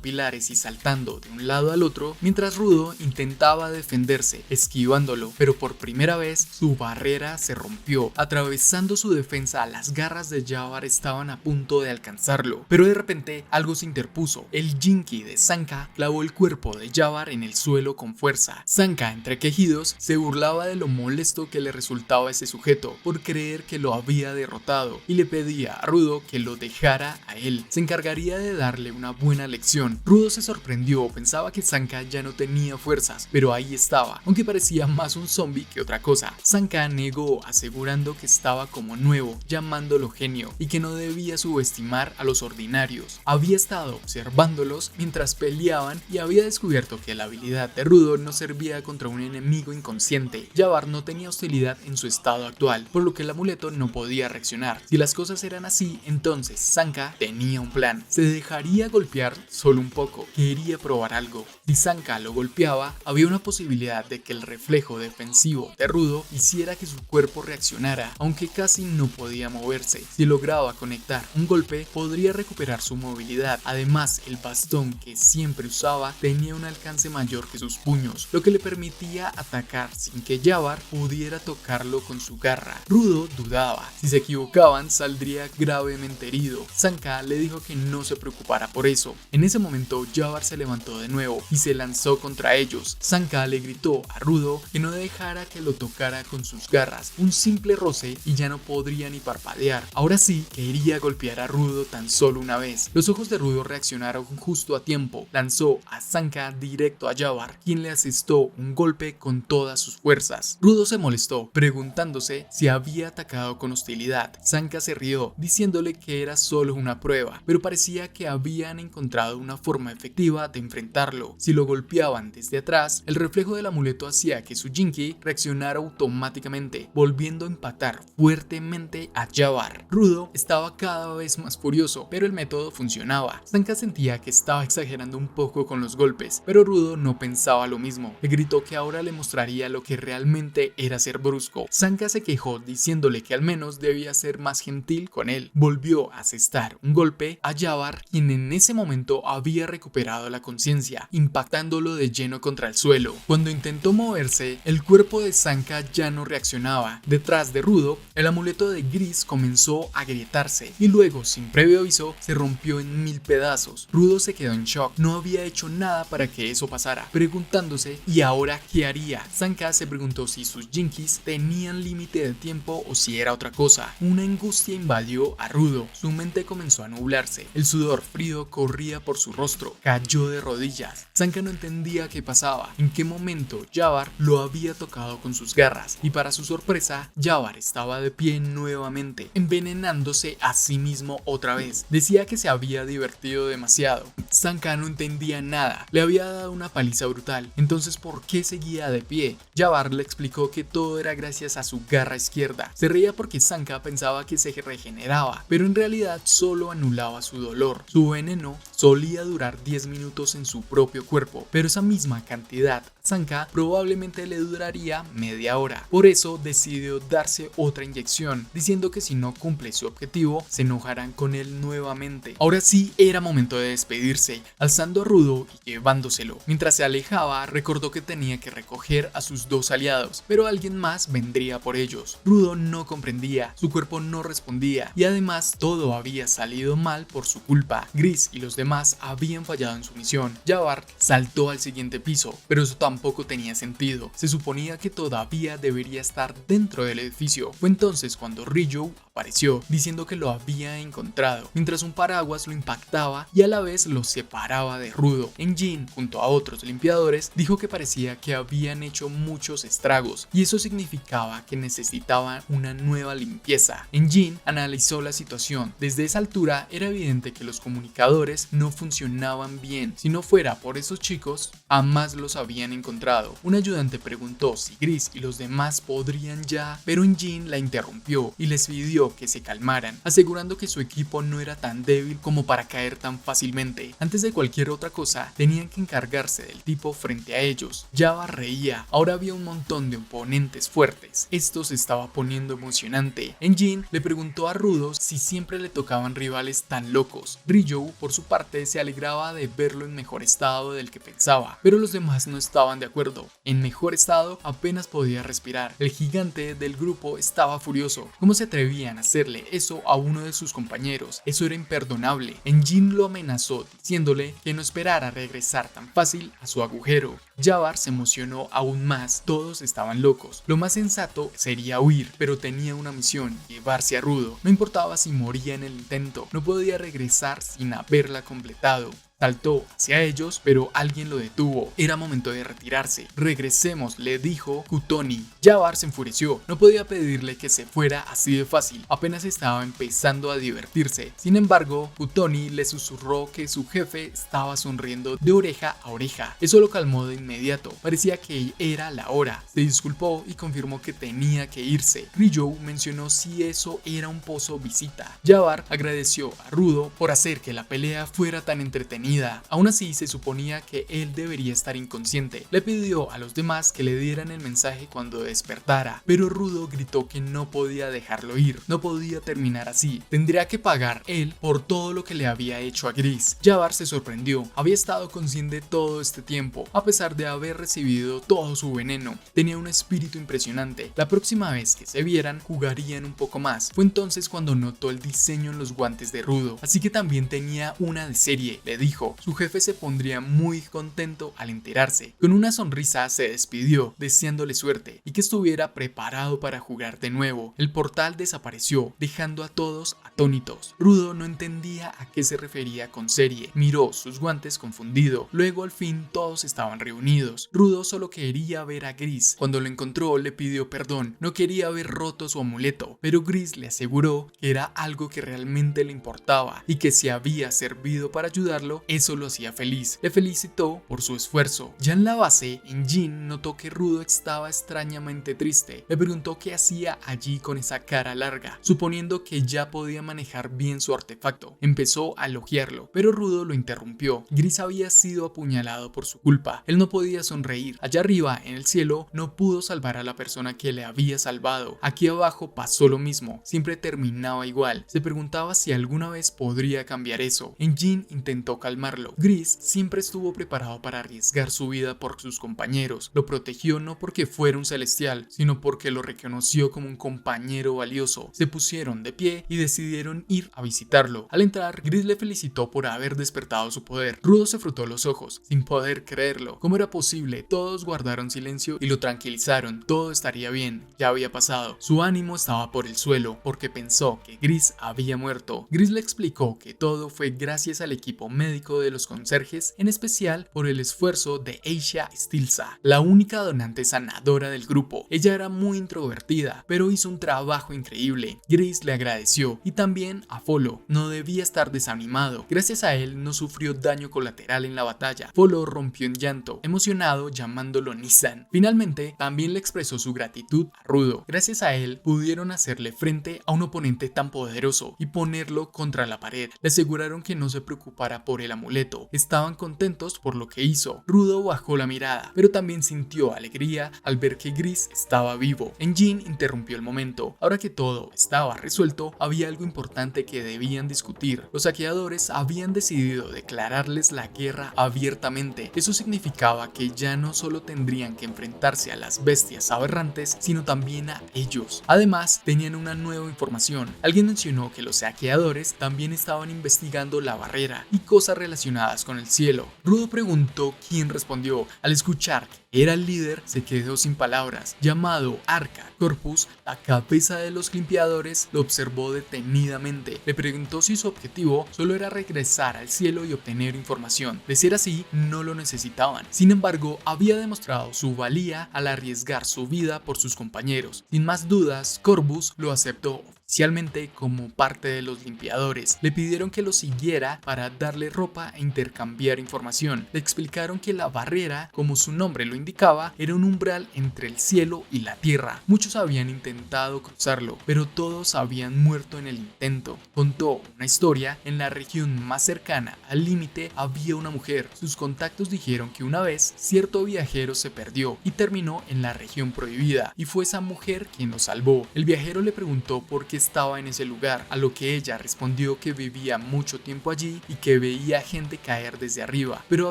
pilares y saltando de un lado al otro, mientras Rudo intentaba defenderse, esquivándolo, pero por primera vez su barrera se rompió. Atravesando su defensa, las garras de Jafar estaban a punto de alcanzarlo, pero de repente algo se interpuso. El Jinki de Sanka clavó el cuerpo de Jafar en el suelo con fuerza. Sanka, entre quejidos, se burlaba de lo molesto que le resultaba a ese sujeto por creer que lo había derrotado y le pedía a Rudo que lo dejara a él. Se encargaría de darle una buena lección. Rudo se sorprendió, pensaba que Sanka ya no tenía fuerzas, pero ahí estaba, aunque parecía más un zombie que otra cosa. Sanka negó, asegurando que estaba como nuevo, llamándolo genio, y que no debía subestimar a los ordinarios. Había estado observándolos mientras peleaban y había descubierto que la habilidad de Rudo no servía contra un enemigo inconsciente. Jafar no tenía hostilidad en su estado actual, por lo que el amuleto no podía reaccionar. Si las cosas eran así, entonces Sanka tenía un plan. Se dejaría golpear solo un poco. Quería probar algo. Si Sanka lo golpeaba, había una posibilidad de que el reflejo defensivo de Rudo hiciera que su su cuerpo reaccionara, aunque casi no podía moverse. Si lograba conectar un golpe, podría recuperar su movilidad. Además, el bastón que siempre usaba tenía un alcance mayor que sus puños, lo que le permitía atacar sin que Jabbar pudiera tocarlo con su garra. Rudo dudaba. Si se equivocaban, saldría gravemente herido. Sanka le dijo que no se preocupara por eso. En ese momento, Jabbar se levantó de nuevo y se lanzó contra ellos. Sanka le gritó a Rudo que no dejara que lo tocara con sus garras. Un simple roce y ya no podría ni parpadear. Ahora sí quería golpear a Rudo tan solo una vez. Los ojos de Rudo reaccionaron justo a tiempo. Lanzó a Sanka directo a Jabbar, quien le asestó un golpe con todas sus fuerzas. Rudo se molestó, preguntándose si había atacado con hostilidad. Sanka se rió, diciéndole que era solo una prueba, pero parecía que habían encontrado una forma efectiva de enfrentarlo. Si lo golpeaban desde atrás, el reflejo del amuleto hacía que su Jinki reaccionara automáticamente, volviendo a empatar fuertemente a Jabbar. Rudo estaba cada vez más furioso, pero el método funcionaba. Sanka sentía que estaba exagerando un poco con los golpes, pero Rudo no pensaba lo mismo. Le gritó que ahora le mostraría lo que realmente era ser brusco. Sanka se quejó, diciéndole que al menos debía ser más gentil con él. Volvió a asestar un golpe a Jabbar, quien en ese momento había recuperado la conciencia, impactándolo de lleno contra el suelo. Cuando intentó moverse, el cuerpo de Sanka ya no reaccionaba. Detrás de Rudo, el amuleto de Gris comenzó a agrietarse y luego, sin previo aviso, se rompió en 1000 pedazos. Rudo se quedó en shock. No había hecho nada para que eso pasara, preguntándose ¿y ahora qué haría? Sanka se preguntó si sus Jinkis tenían límite de tiempo o si era otra cosa. Una angustia invadió a Rudo. Su mente comenzó a nublarse. El sudor frío corría por su rostro. Cayó de rodillas. Sanka no entendía qué pasaba. En qué momento Jabbar lo había tocado con sus garras y para su sorpresa, Jabbar estaba de pie nuevamente, envenenándose a sí mismo otra vez. Decía que se había divertido demasiado. Sanka no entendía nada. Le había dado una paliza brutal. Entonces, ¿por qué seguía de pie? Jabbar le explicó que todo era gracias a su garra izquierda. Se reía porque Sanka pensaba que se regeneraba, pero en realidad solo anulaba su dolor. Su veneno solía durar 10 minutos en su propio cuerpo, pero esa misma cantidad Sanka probablemente le duraría media hora. Por eso decidió darse otra inyección, diciendo que si no cumple su objetivo, se enojarán con él nuevamente. Ahora sí era momento de despedirse, alzando a Rudo y llevándoselo. Mientras se alejaba, recordó que tenía que recoger a sus dos aliados, pero alguien más vendría por ellos. Rudo no comprendía, su cuerpo no respondía y además todo había salido mal por su culpa. Gris y los demás habían fallado en su misión. Jabbar saltó al siguiente piso, pero eso tampoco tenía sentido. Se suponía que todavía debería estar dentro del edificio. Fue entonces cuando Ryu apareció, diciendo que lo había encontrado, mientras un paraguas lo impactaba y a la vez lo separaba de Rudo. Engine, junto a otros limpiadores, dijo que parecía que habían hecho muchos estragos y eso significaba que necesitaban una nueva limpieza. Engine analizó la situación. Desde esa altura era evidente que los comunicadores no funcionaban bien. Si no fuera por esos chicos, jamás los habían encontrado. Un ayudante preguntó si Gris y los demás podrían ya, pero Engine la interrumpió y les pidió que se calmaran, asegurando que su equipo no era tan débil como para caer tan fácilmente. Antes de cualquier otra cosa, tenían que encargarse del tipo frente a ellos. Jabbar reía. Ahora había un montón de oponentes fuertes. Esto se estaba poniendo emocionante. Engine le preguntó a Rudo si siempre le tocaban rivales tan locos. Ryu, por su parte, se alegraba de verlo en mejor estado del que pensaba, pero los demás no estaban de acuerdo. En mejor estado, apenas podía respirar. El gigante del grupo estaba furioso. ¿Cómo se atrevían a hacerle eso a uno de sus compañeros? Eso era imperdonable. Engine lo amenazó, diciéndole que no esperara regresar tan fácil a su agujero. Jabbar se emocionó aún más. Todos estaban locos. Lo más sensato sería huir, pero tenía una misión: llevarse a Rudo. No importaba si moría en el intento, no podía regresar sin haberla completado. Saltó hacia ellos, pero alguien lo detuvo. Era momento de retirarse. Regresemos, le dijo Kutoni. Jabbar se enfureció. No podía pedirle que se fuera así de fácil. Apenas estaba empezando a divertirse. Sin embargo, Kutoni le susurró que su jefe estaba sonriendo de oreja a oreja. Eso lo calmó de inmediato. Parecía que era la hora. Se disculpó y confirmó que tenía que irse. Ryu mencionó si eso era un pozo visita. Jabbar agradeció a Rudo por hacer que la pelea fuera tan entretenida detenida. Aún así, se suponía que él debería estar inconsciente. Le pidió a los demás que le dieran el mensaje cuando despertara, pero Rudo gritó que no podía dejarlo ir, no podía terminar así. Tendría que pagar él por todo lo que le había hecho a Gris. Jabbar se sorprendió, había estado consciente todo este tiempo, a pesar de haber recibido todo su veneno. Tenía un espíritu impresionante. La próxima vez que se vieran, jugarían un poco más. Fue entonces cuando notó el diseño en los guantes de Rudo, así que también tenía una de serie, le dijo. Su jefe se pondría muy contento al enterarse. Con una sonrisa se despidió, deseándole suerte y que estuviera preparado para jugar de nuevo. El portal desapareció, dejando a todos atónitos. Rudo no entendía a qué se refería con serie. Miró sus guantes confundido. Luego al fin todos estaban reunidos. Rudo solo quería ver a Gris. Cuando lo encontró le pidió perdón. No quería haber roto su amuleto, pero Gris le aseguró que era algo que realmente le importaba y que si había servido para ayudarlo, eso lo hacía feliz. Le felicitó por su esfuerzo. Ya en la base, Jin notó que Rudo estaba extrañamente triste. Le preguntó qué hacía allí con esa cara larga, suponiendo que ya podía manejar bien su artefacto. Empezó a elogiarlo, pero Rudo lo interrumpió. Gris había sido apuñalado por su culpa. Él no podía sonreír. Allá arriba, en el cielo, no pudo salvar a la persona que le había salvado. Aquí abajo pasó lo mismo. Siempre terminaba igual. Se preguntaba si alguna vez podría cambiar eso. Jin intentó calmarlo. Gris siempre estuvo preparado para arriesgar su vida por sus compañeros. Lo protegió no porque fuera un celestial, sino porque lo reconoció como un compañero valioso. Se pusieron de pie y decidieron ir a visitarlo. Al entrar, Gris le felicitó por haber despertado su poder. Rudo se frotó los ojos, sin poder creerlo. ¿Cómo era posible? Todos guardaron silencio y lo tranquilizaron. Todo estaría bien, ya había pasado. Su ánimo estaba por el suelo, porque pensó que Gris había muerto. Gris le explicó que todo fue gracias al equipo médico de los conserjes, en especial por el esfuerzo de Aisha Stilza, la única donante sanadora del grupo. Ella era muy introvertida, pero hizo un trabajo increíble. Gris le agradeció y también a Follow. No debía estar desanimado. Gracias a él no sufrió daño colateral en la batalla. Follow rompió en llanto, emocionado llamándolo Nissan. Finalmente, también le expresó su gratitud a Rudo. Gracias a él pudieron hacerle frente a un oponente tan poderoso y ponerlo contra la pared. Le aseguraron que no se preocupara por el amuleto. Estaban contentos por lo que hizo. Rudo bajó la mirada, pero también sintió alegría al ver que Gris estaba vivo. Jin interrumpió el momento. Ahora que todo estaba resuelto, había algo importante que debían discutir. Los saqueadores habían decidido declararles la guerra abiertamente. Eso significaba que ya no solo tendrían que enfrentarse a las bestias aberrantes, sino también a ellos. Además, tenían una nueva información. Alguien mencionó que los saqueadores también estaban investigando la barrera y cosas relacionadas con el cielo. Rudo preguntó quién respondió. Al escuchar que era el líder, se quedó sin palabras. Llamado Arca Corpus, la cabeza de los limpiadores, lo observó detenidamente. Le preguntó si su objetivo solo era regresar al cielo y obtener información. De ser así, no lo necesitaban. Sin embargo, había demostrado su valía al arriesgar su vida por sus compañeros. Sin más dudas, Corvus lo aceptó oficialmente como parte de los limpiadores. Le pidieron que lo siguiera para darle ropa e intercambiar información. Le explicaron que la barrera, como su nombre lo indicaba, era un umbral entre el cielo y la tierra. Muchos habían intentado cruzarlo, pero todos habían muerto en el intento. Contó una historia. En la región más cercana al límite había una mujer. Sus contactos dijeron que una vez cierto viajero se perdió y terminó en la región prohibida, y fue esa mujer quien lo salvó. El viajero le preguntó por qué estaba en ese lugar, a lo que ella respondió que vivía mucho tiempo allí y que veía gente caer desde arriba, pero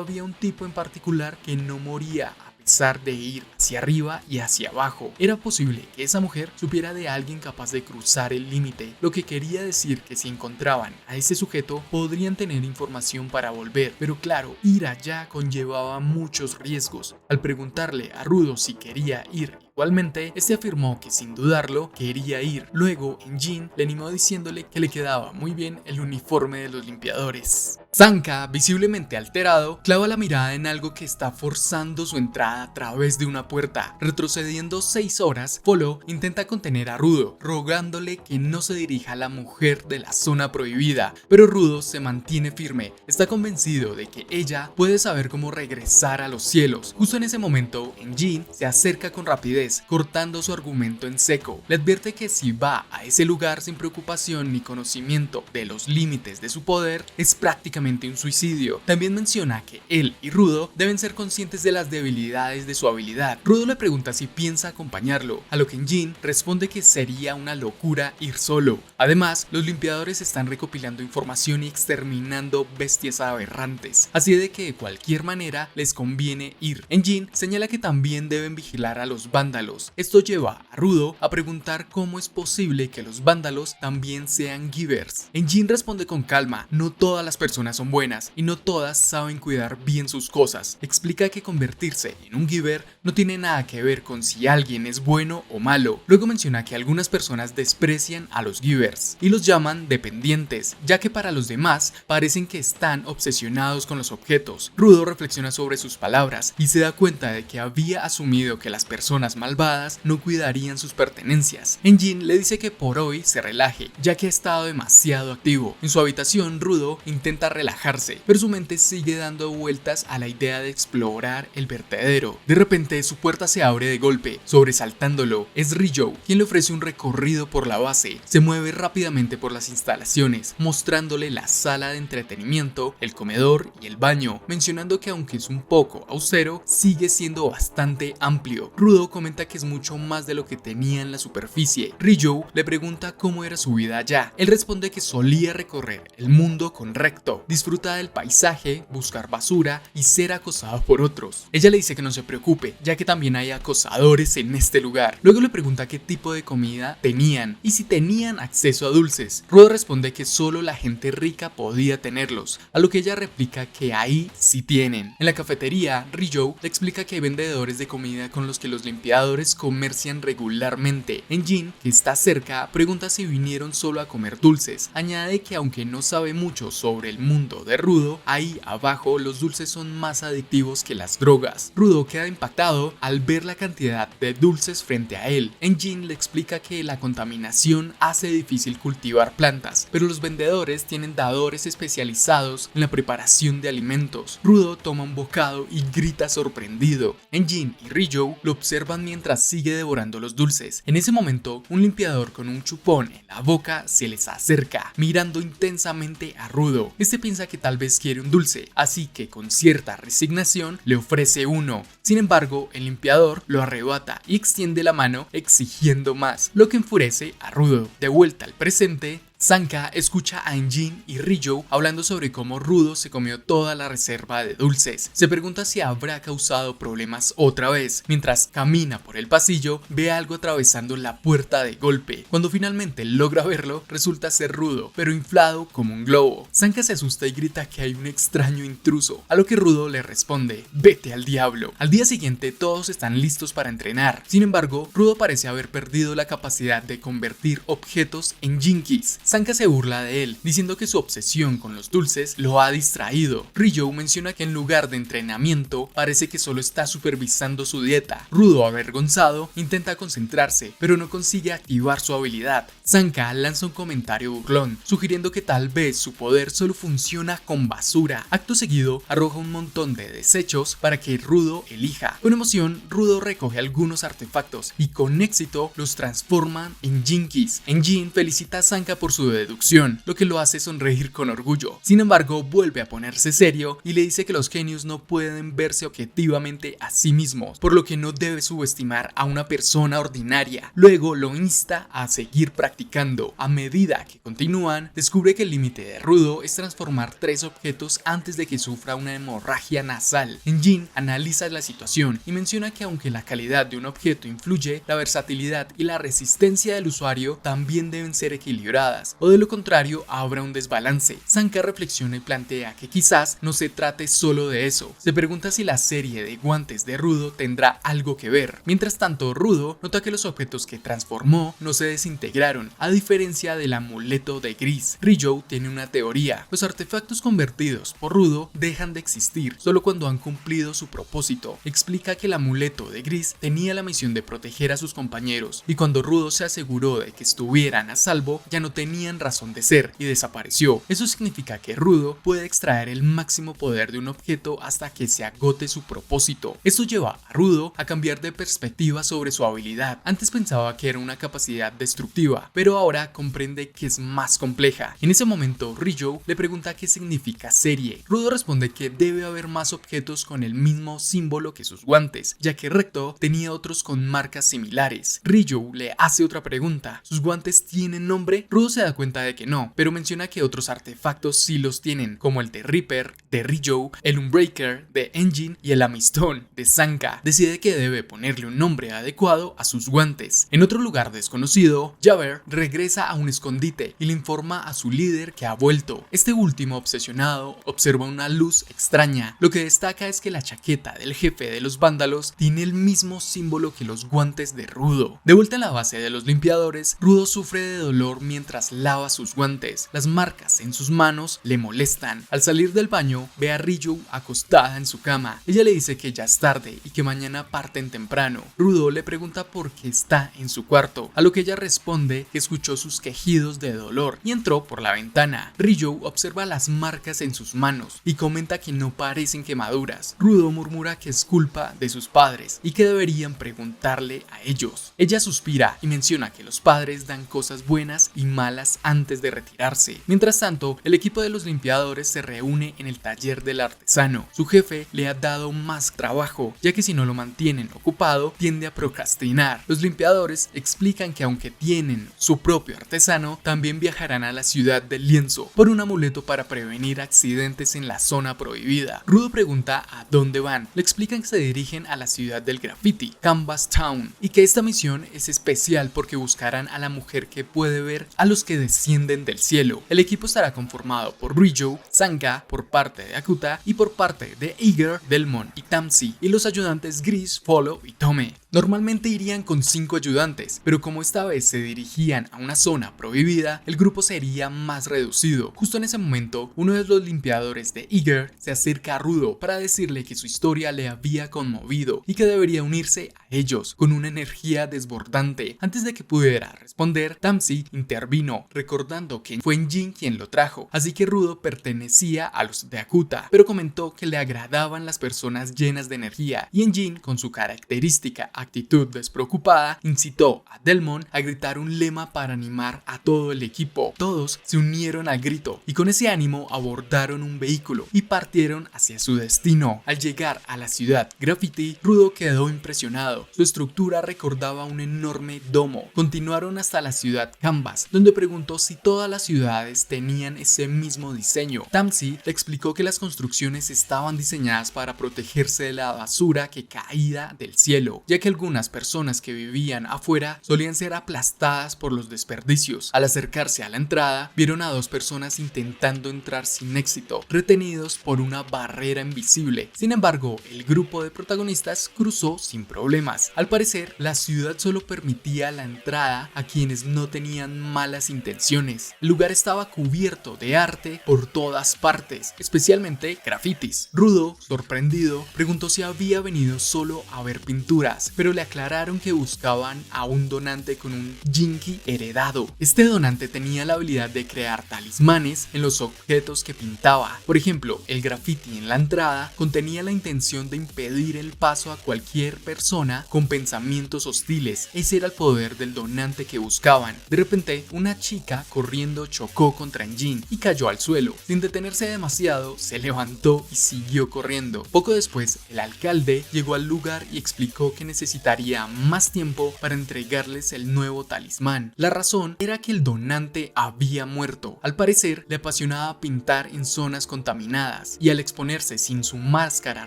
había un tipo en particular que no moría a pesar de ir hacia arriba y hacia abajo. Era posible que esa mujer supiera de alguien capaz de cruzar el límite, lo que quería decir que si encontraban a ese sujeto podrían tener información para volver, pero claro, ir allá conllevaba muchos riesgos. Al preguntarle a Rudo si quería ir, igualmente, este afirmó que sin dudarlo quería ir. Luego, Jin le animó diciéndole que le quedaba muy bien el uniforme de los limpiadores. Sanka, visiblemente alterado, clava la mirada en algo que está forzando su entrada a través de una puerta. Retrocediendo 6 horas, Follow intenta contener a Rudo, rogándole que no se dirija a la mujer de la zona prohibida, pero Rudo se mantiene firme. Está convencido de que ella puede saber cómo regresar a los cielos. Justo en ese momento, Jin se acerca con rapidez, cortando su argumento en seco. Le advierte que si va a ese lugar sin preocupación ni conocimiento de los límites de su poder, es prácticamente únicamente un suicidio. También menciona que él y Rudo deben ser conscientes de las debilidades de su habilidad. Rudo le pregunta si piensa acompañarlo, a lo que Jin responde que sería una locura ir solo. Además, los limpiadores están recopilando información y exterminando bestias aberrantes, así de que de cualquier manera les conviene ir. Jin señala que también deben vigilar a los vándalos. Esto lleva a Rudo a preguntar cómo es posible que los vándalos también sean givers. Jin responde con calma: no todas las personas son buenas y no todas saben cuidar bien sus cosas. Explica que convertirse en un giver no tiene nada que ver con si alguien es bueno o malo. Luego menciona que algunas personas desprecian a los givers y los llaman dependientes, ya que para los demás parecen que están obsesionados con los objetos. Rudo reflexiona sobre sus palabras y se da cuenta de que había asumido que las personas malvadas no cuidarían sus pertenencias. Jin le dice que por hoy se relaje, ya que ha estado demasiado activo. En su habitación, Rudo intenta relajarse, pero su mente sigue dando vueltas a la idea de explorar el vertedero. De repente, su puerta se abre de golpe, sobresaltándolo. Es Rijou quien le ofrece un recorrido por la base. Se mueve rápidamente por las instalaciones, mostrándole la sala de entretenimiento, el comedor y el baño, mencionando que aunque es un poco austero, sigue siendo bastante amplio. Rudo comenta que es mucho más de lo que tenía en la superficie. Rijou le pregunta cómo era su vida allá. Él responde que solía recorrer el mundo con recto, disfrutar del paisaje, buscar basura y ser acosado por otros. Ella le dice que no se preocupe, ya que también hay acosadores en este lugar. Luego le pregunta qué tipo de comida tenían y si tenían acceso a dulces. Rudo responde que solo la gente rica podía tenerlos, a lo que ella replica que ahí sí tienen. En la cafetería, Rijou le explica que hay vendedores de comida con los que los limpiadores comercian regularmente. Jin, que está cerca, pregunta si vinieron solo a comer dulces. Añade que aunque no sabe mucho sobre el mundo de Rudo, ahí abajo los dulces son más adictivos que las drogas. Rudo queda impactado al ver la cantidad de dulces frente a él. Jin le explica que la contaminación hace difícil cultivar plantas, pero los vendedores tienen dadores especializados en la preparación de alimentos. Rudo toma un bocado y grita sorprendido. Jin y Rijou lo observan mientras sigue devorando los dulces. En ese momento, un limpiador con un chupón en la boca se les acerca, mirando intensamente a Rudo. Este piensa que tal vez quiere un dulce, así que con cierta resignación le ofrece uno. Sin embargo, el limpiador lo arrebata y extiende la mano exigiendo más, lo que enfurece a Rudo. De vuelta al presente, Sanka escucha a Jin y Rijou hablando sobre cómo Rudo se comió toda la reserva de dulces. Se pregunta si habrá causado problemas otra vez. Mientras camina por el pasillo, ve algo atravesando la puerta de golpe. Cuando finalmente logra verlo, resulta ser Rudo, pero inflado como un globo. Sanka se asusta y grita que hay un extraño intruso, a lo que Rudo le responde: vete al diablo. Al día siguiente, todos están listos para entrenar. Sin embargo, Rudo parece haber perdido la capacidad de convertir objetos en Jinkies. Sanka se burla de él, diciendo que su obsesión con los dulces lo ha distraído. Rijou menciona que en lugar de entrenamiento, parece que solo está supervisando su dieta. Rudo, avergonzado, intenta concentrarse, pero no consigue activar su habilidad. Sanka lanza un comentario burlón, sugiriendo que tal vez su poder solo funciona con basura. Acto seguido, arroja un montón de desechos para que Rudo elija. Con emoción, Rudo recoge algunos artefactos y con éxito los transforma en Jinkies. Jin felicita a Sanka por su deducción, lo que lo hace sonreír con orgullo. Sin embargo, vuelve a ponerse serio y le dice que los genios no pueden verse objetivamente a sí mismos, por lo que no debe subestimar a una persona ordinaria. Luego lo insta a seguir practicando. A medida que continúan, descubre que el límite de Rudo es transformar 3 objetos antes de que sufra una hemorragia nasal. Jin analiza la situación y menciona que aunque la calidad de un objeto influye, la versatilidad y la resistencia del usuario también deben ser equilibradas, o de lo contrario habrá un desbalance. Sanka reflexiona y plantea que quizás no se trate solo de eso. Se pregunta si la serie de guantes de Rudo tendrá algo que ver. Mientras tanto, Rudo nota que los objetos que transformó no se desintegraron, a diferencia del amuleto de Gris. Rijou tiene una teoría: los artefactos convertidos por Rudo dejan de existir solo cuando han cumplido su propósito. Explica que el amuleto de Gris tenía la misión de proteger a sus compañeros, y cuando Rudo se aseguró de que estuvieran a salvo, ya no tenía tenían razón de ser y desapareció. Eso significa que Rudo puede extraer el máximo poder de un objeto hasta que se agote su propósito. Esto lleva a Rudo a cambiar de perspectiva sobre su habilidad. Antes pensaba que era una capacidad destructiva, pero ahora comprende que es más compleja. En ese momento, Ryou le pregunta qué significa serie. Rudo responde que debe haber más objetos con el mismo símbolo que sus guantes, ya que Recto tenía otros con marcas similares. Ryou le hace otra pregunta: ¿sus guantes tienen nombre? Rudo se da cuenta de que no, pero menciona que otros artefactos sí los tienen, como el de Reaper, de Ryou, el Unbreaker, de Engine y el Amistón, de Sanka. Decide que debe ponerle un nombre adecuado a sus guantes. En otro lugar desconocido, Javert regresa a un escondite y le informa a su líder que ha vuelto. Este último, obsesionado, observa una luz extraña. Lo que destaca es que la chaqueta del jefe de los vándalos tiene el mismo símbolo que los guantes de Rudo. De vuelta en la base de los limpiadores, Rudo sufre de dolor mientras lava sus guantes. Las marcas en sus manos le molestan. Al salir del baño, ve a Ryou acostada en su cama. Ella le dice que ya es tarde y que mañana parten temprano. Rudo le pregunta por qué está en su cuarto, a lo que ella responde que escuchó sus quejidos de dolor y entró por la ventana. Ryou observa las marcas en sus manos y comenta que no parecen quemaduras. Rudo murmura que es culpa de sus padres y que deberían preguntarle a ellos. Ella suspira y menciona que los padres dan cosas buenas y malas antes de retirarse. Mientras tanto, el equipo de los limpiadores se reúne en el taller del artesano. Su jefe le ha dado más trabajo, ya que si no lo mantienen ocupado, tiende a procrastinar. Los limpiadores explican que aunque tienen su propio artesano, también viajarán a la ciudad del lienzo por un amuleto para prevenir accidentes en la zona prohibida. Rudo pregunta a dónde van. Le explican que se dirigen a la ciudad del graffiti, Canvas Town, y que esta misión es especial porque buscarán a la mujer que puede ver a los que descienden del cielo. El equipo estará conformado por Ryou, Sanka por parte de Akuta y por parte de Iger, Delmon y Tamsi, y los ayudantes Gris, Follow y Tome. Normalmente irían con 5 ayudantes, pero como esta vez se dirigían a una zona prohibida, el grupo sería más reducido. Justo en ese momento, uno de los limpiadores de Iger se acerca a Rudo para decirle que su historia le había conmovido y que debería unirse a ellos con una energía desbordante. Antes de que pudiera responder, Tamsi intervino, recordando que fue Engine quien lo trajo, así que Rudo pertenecía a los de Akuta, pero comentó que le agradaban las personas llenas de energía, y Engine, con su característica actitud despreocupada, incitó a Delmon a gritar un lema para animar a todo el equipo. Todos se unieron al grito y con ese ánimo abordaron un vehículo y partieron hacia su destino. Al llegar a la ciudad Graffiti, Rudo quedó impresionado. Su estructura recordaba un enorme domo. Continuaron hasta la ciudad Canvas, donde preguntó si todas las ciudades tenían ese mismo diseño. Tamsi le explicó que las construcciones estaban diseñadas para protegerse de la basura que caía del cielo, ya que algunas personas que vivían afuera solían ser aplastadas por los desperdicios. Al acercarse a la entrada, vieron a 2 personas intentando entrar sin éxito, retenidos por una barrera invisible. Sin embargo, el grupo de protagonistas cruzó sin problemas. Al parecer, la ciudad solo permitía la entrada a quienes no tenían malas intenciones. El lugar estaba cubierto de arte por todas partes, especialmente grafitis. Rudo, sorprendido, preguntó si había venido solo a ver pinturas, pero le aclararon que buscaban a un donante con un Jinki heredado. Este donante tenía la habilidad de crear talismanes en los objetos que pintaba. Por ejemplo, el graffiti en la entrada contenía la intención de impedir el paso a cualquier persona con pensamientos hostiles. Ese era el poder del donante que buscaban. De repente, una chica corriendo chocó contra Engine y cayó al suelo. Sin detenerse demasiado, se levantó y siguió corriendo. Poco después, el alcalde llegó al lugar y explicó que necesitaría más tiempo para entregarles el nuevo talismán. La razón era que el donante había muerto. Al parecer, le apasionaba pintar en zonas contaminadas y al exponerse sin su máscara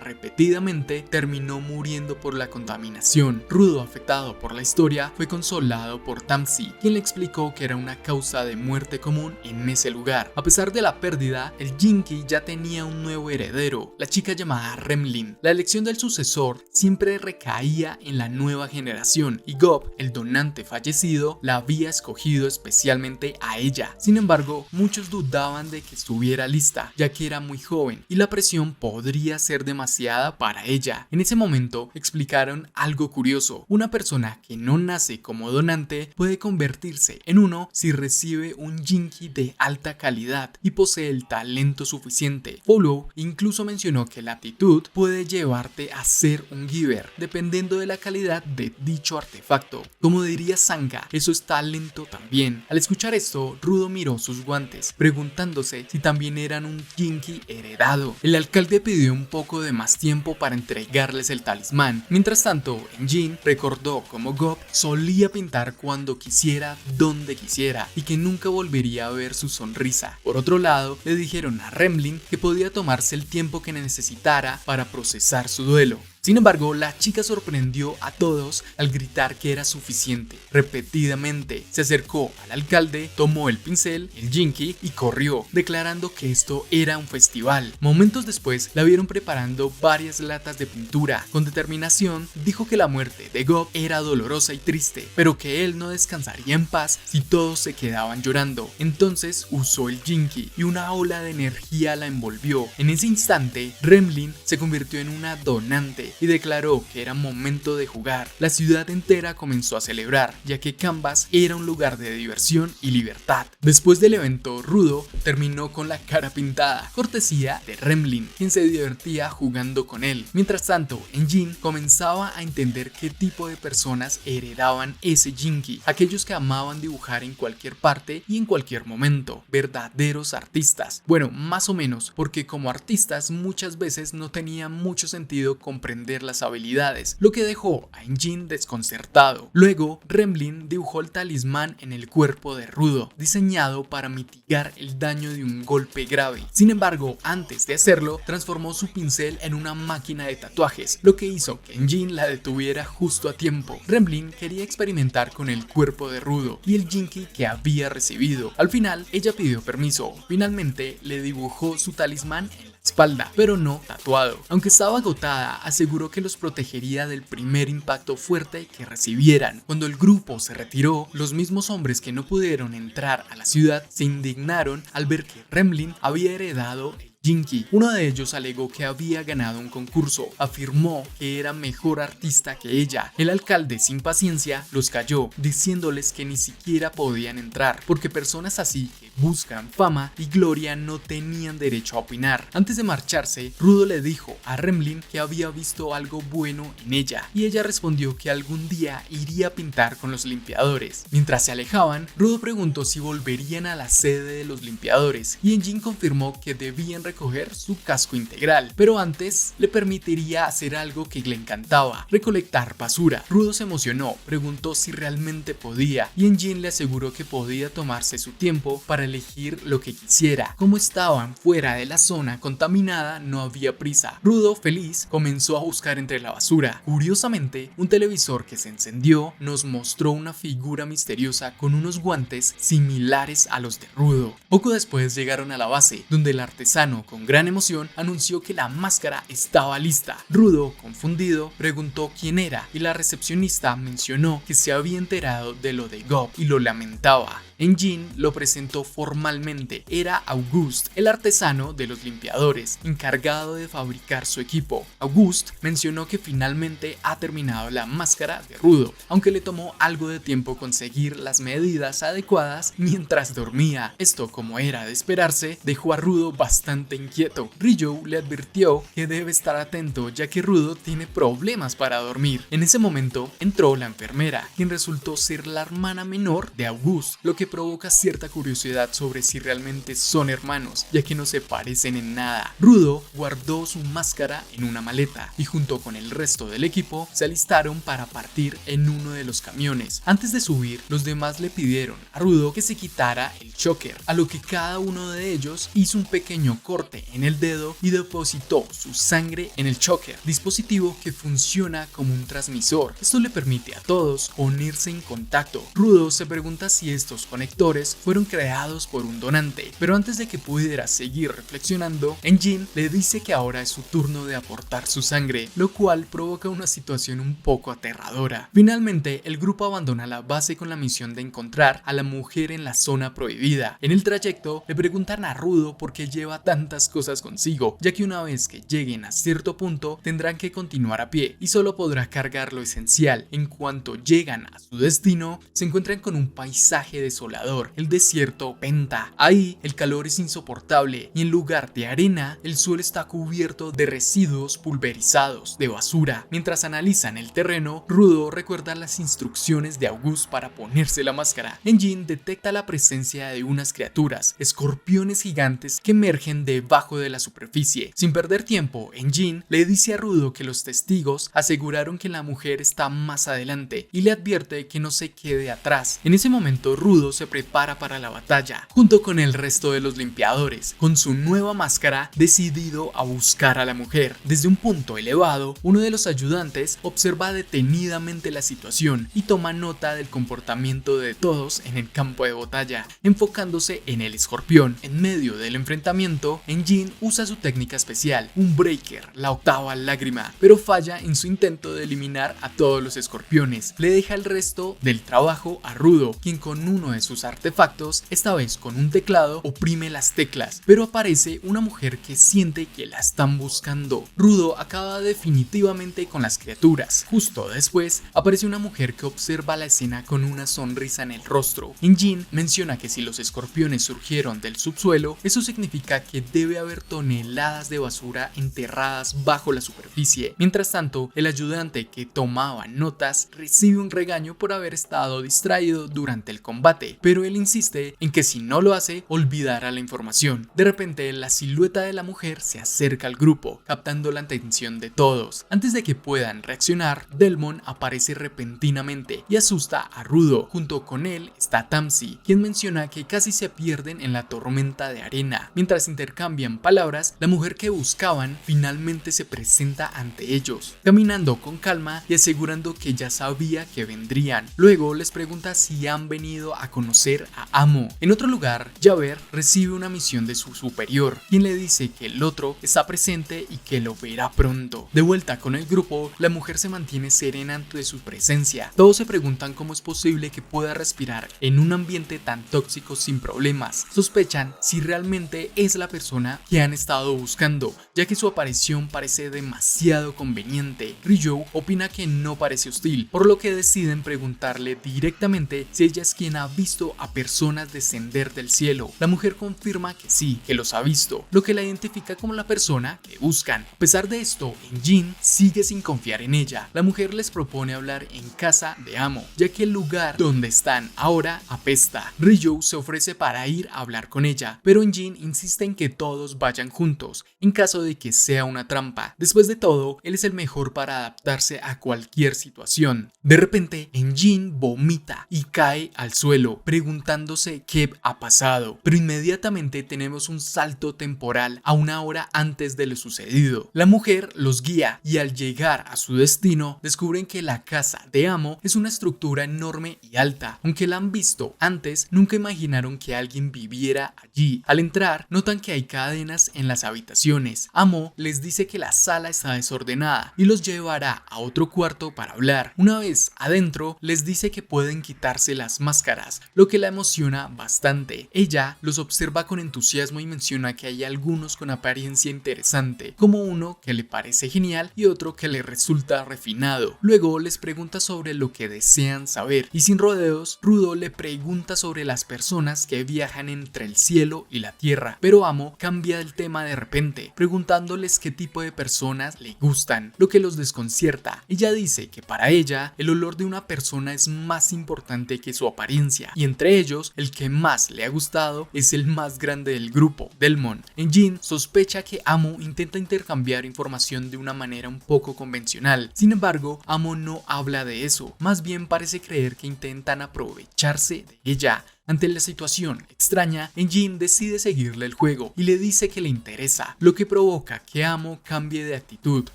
repetidamente, terminó muriendo por la contaminación. Rudo, afectado por la historia, fue consolado por Tamsi, quien le explicó que era una causa de muerte común en ese lugar. A pesar de la pérdida, el Jinki ya tenía un nuevo heredero, la chica llamada Remlin. La elección del sucesor siempre recaía en en la nueva generación y Gob, el donante fallecido, la había escogido especialmente a ella. Sin embargo, muchos dudaban de que estuviera lista, ya que era muy joven y la presión podría ser demasiada para ella. En ese momento explicaron algo curioso: una persona que no nace como donante puede convertirse en uno si recibe un Jinki de alta calidad y posee el talento suficiente. Follow incluso mencionó que la aptitud puede llevarte a ser un giver, dependiendo de la calidad de dicho artefacto. Como diría Sanga, eso es talento también. Al escuchar esto, Rudo miró sus guantes, preguntándose si también eran un Jinki heredado. El alcalde pidió un poco de más tiempo para entregarles el talismán. Mientras tanto, Jin recordó cómo Gob solía pintar cuando quisiera, donde quisiera, y que nunca volvería a ver su sonrisa. Por otro lado, le dijeron a Remlin que podía tomarse el tiempo que necesitara para procesar su duelo. Sin embargo, la chica sorprendió a todos al gritar que era suficiente. Repetidamente se acercó al alcalde, tomó el pincel, el Jinki y corrió, declarando que esto era un festival. Momentos después la vieron preparando varias latas de pintura. Con determinación dijo que la muerte de Gob era dolorosa y triste, pero que él no descansaría en paz si todos se quedaban llorando. Entonces usó el Jinki y una ola de energía la envolvió. En ese instante, Remlin se convirtió en una donante y declaró que era momento de jugar. La ciudad entera comenzó a celebrar, ya que Canvas era un lugar de diversión y libertad. Después del evento, Rudo terminó con la cara pintada, cortesía de Remlin, quien se divertía jugando con él. Mientras tanto, Jin comenzaba a entender qué tipo de personas heredaban ese Jinki: aquellos que amaban dibujar en cualquier parte y en cualquier momento, verdaderos artistas. Bueno, más o menos, porque como artistas muchas veces no tenía mucho sentido comprender las habilidades, lo que dejó a Jin desconcertado. Luego, Remlin dibujó el talismán en el cuerpo de Rudo, diseñado para mitigar el daño de un golpe grave. Sin embargo, antes de hacerlo, transformó su pincel en una máquina de tatuajes, lo que hizo que Jin la detuviera justo a tiempo. Remlin quería experimentar con el cuerpo de Rudo y el Jinki que había recibido. Al final, ella pidió permiso. Finalmente, le dibujó su talismán en espalda, pero no tatuado. Aunque estaba agotada, aseguró que los protegería del primer impacto fuerte que recibieran. Cuando el grupo se retiró, los mismos hombres que no pudieron entrar a la ciudad se indignaron al ver que Remlin había heredado el Jinki. Uno de ellos alegó que había ganado un concurso, afirmó que era mejor artista que ella. El alcalde, sin paciencia, los calló, diciéndoles que ni siquiera podían entrar, porque personas así que buscan fama y gloria no tenían derecho a opinar. Antes de marcharse, Rudo le dijo a Remlin que había visto algo bueno en ella, y ella respondió que algún día iría a pintar con los limpiadores. Mientras se alejaban, Rudo preguntó si volverían a la sede de los limpiadores, y Jin confirmó que debían recoger su casco integral, pero antes le permitiría hacer algo que le encantaba: recolectar basura. Rudo se emocionó, preguntó si realmente podía, y Jin le aseguró que podía tomarse su tiempo para elegir lo que quisiera. Como estaban fuera de la zona contaminada, no había prisa. Rudo, feliz, comenzó a buscar entre la basura. Curiosamente, un televisor que se encendió nos mostró una figura misteriosa con unos guantes similares a los de Rudo. Poco después llegaron a la base, donde el artesano, con gran emoción, anunció que la máscara estaba lista. Rudo, confundido, preguntó quién era, y la recepcionista mencionó que se había enterado de lo de Gob y lo lamentaba. Jin lo presentó formalmente. Era Auguste, el artesano de los limpiadores, encargado de fabricar su equipo. Auguste mencionó que finalmente ha terminado la máscara de Rudo, aunque le tomó algo de tiempo conseguir las medidas adecuadas mientras dormía. Esto, como era de esperarse, dejó a Rudo bastante inquieto. Ryu le advirtió que debe estar atento, ya que Rudo tiene problemas para dormir. En ese momento entró la enfermera, quien resultó ser la hermana menor de Auguste, lo que provoca cierta curiosidad sobre si realmente son hermanos, ya que no se parecen en nada. Rudo guardó su máscara en una maleta y junto con el resto del equipo se alistaron para partir en uno de los camiones. Antes de subir, los demás le pidieron a Rudo que se quitara el choker, a lo que cada uno de ellos hizo un pequeño corte corte en el dedo y depositó su sangre en el choker, dispositivo que funciona como un transmisor. Esto le permite a todos ponerse en contacto. Rudo se pregunta si estos conectores fueron creados por un donante, pero antes de que pudiera seguir reflexionando, Engin le dice que ahora es su turno de aportar su sangre, lo cual provoca una situación un poco aterradora. Finalmente, el grupo abandona la base con la misión de encontrar a la mujer en la zona prohibida. En el trayecto, le preguntan a Rudo por qué lleva tantas cosas consigo, ya que una vez que lleguen a cierto punto tendrán que continuar a pie y solo podrá cargar lo esencial. En cuanto llegan a su destino, se encuentran con un paisaje desolador, el desierto Penta. Ahí el calor es insoportable y en lugar de arena, el suelo está cubierto de residuos pulverizados, de basura. Mientras analizan el terreno, Rudo recuerda las instrucciones de August para ponerse la máscara. Engin detecta la presencia de unas criaturas, escorpiones gigantes que emergen debajo de la superficie. Sin perder tiempo, Engin le dice a Rudo que los testigos aseguraron que la mujer está más adelante y le advierte que no se quede atrás. En ese momento, Rudo se prepara para la batalla, junto con el resto de los limpiadores, con su nueva máscara, decidido a buscar a la mujer. Desde un punto elevado, uno de los ayudantes observa detenidamente la situación y toma nota del comportamiento de todos en el campo de batalla, enfocándose en el escorpión. En medio del enfrentamiento, Engin usa su técnica especial, un breaker, la octava lágrima, pero falla en su intento de eliminar a todos los escorpiones. Le deja el resto del trabajo a Rudo, quien con uno de sus artefactos, esta vez con un teclado, oprime las teclas, pero aparece una mujer que siente que la están buscando. Rudo acaba definitivamente con las criaturas. Justo después, aparece una mujer que observa la escena con una sonrisa en el rostro. Engin menciona que si los escorpiones surgieron del subsuelo, eso significa que debe haber toneladas de basura enterradas bajo la superficie. Mientras tanto, el ayudante que tomaba notas recibe un regaño por haber estado distraído durante el combate, pero él insiste en que si no lo hace, olvidará la información. De repente, la silueta de la mujer se acerca al grupo, captando la atención de todos. Antes de que puedan reaccionar, Delmon aparece repentinamente y asusta a Rudo. Junto con él está Tamsi, quien menciona que casi se pierden en la tormenta de arena. Mientras intercambian palabras, la mujer que buscaban finalmente se presenta ante ellos, caminando con calma y asegurando que ya sabía que vendrían. Luego les pregunta si han venido a conocer a Amo. En otro lugar, Javert recibe una misión de su superior, quien le dice que el otro está presente y que lo verá pronto. De vuelta con el grupo, la mujer se mantiene serena ante su presencia. Todos se preguntan cómo es posible que pueda respirar en un ambiente tan tóxico sin problemas. Sospechan si realmente es la persona que han estado buscando, ya que su aparición parece demasiado conveniente. Ryou opina que no parece hostil, por lo que deciden preguntarle directamente si ella es quien ha visto a personas descender del cielo. La mujer confirma que sí, que los ha visto, lo que la identifica como la persona que buscan. A pesar de esto, Engin sigue sin confiar en ella. La mujer les propone hablar en casa de Amo, ya que el lugar donde están ahora apesta. Ryou se ofrece para ir a hablar con ella, pero Engin insiste en que todos vayan juntos, en caso de que sea una trampa. Después de todo, él es el mejor para adaptarse a cualquier situación. De repente, Engin vomita y cae al suelo, preguntándose qué ha pasado, pero inmediatamente tenemos un salto temporal a una hora antes de lo sucedido. La mujer los guía y al llegar a su destino, descubren que la casa de Amo es una estructura enorme y alta. Aunque la han visto antes, nunca imaginaron que alguien viviera allí. Al entrar, notan que hay cadenas en las habitaciones. Amo les dice que la sala está desordenada y los llevará a otro cuarto para hablar. Una vez adentro, les dice que pueden quitarse las máscaras, lo que la emociona bastante. Ella los observa con entusiasmo y menciona que hay algunos con apariencia interesante, como uno que le parece genial y otro que le resulta refinado. Luego les pregunta sobre lo que desean saber y sin rodeos, Rudo le pregunta sobre las personas que viajan entre el cielo y la tierra, pero Amo cambia el tema de repente, preguntándoles qué tipo de personas le gustan, lo que los desconcierta. Ella dice que para ella el olor de una persona es más importante que su apariencia, y entre ellos el que más le ha gustado es el más grande del grupo, Delmon. Engin sospecha que Amo intenta intercambiar información de una manera un poco convencional. Sin embargo, Amo no habla de eso, más bien parece creer que intentan aprovecharse de ella. Ante la situación extraña, Jin decide seguirle el juego y le dice que le interesa, lo que provoca que Amo cambie de actitud,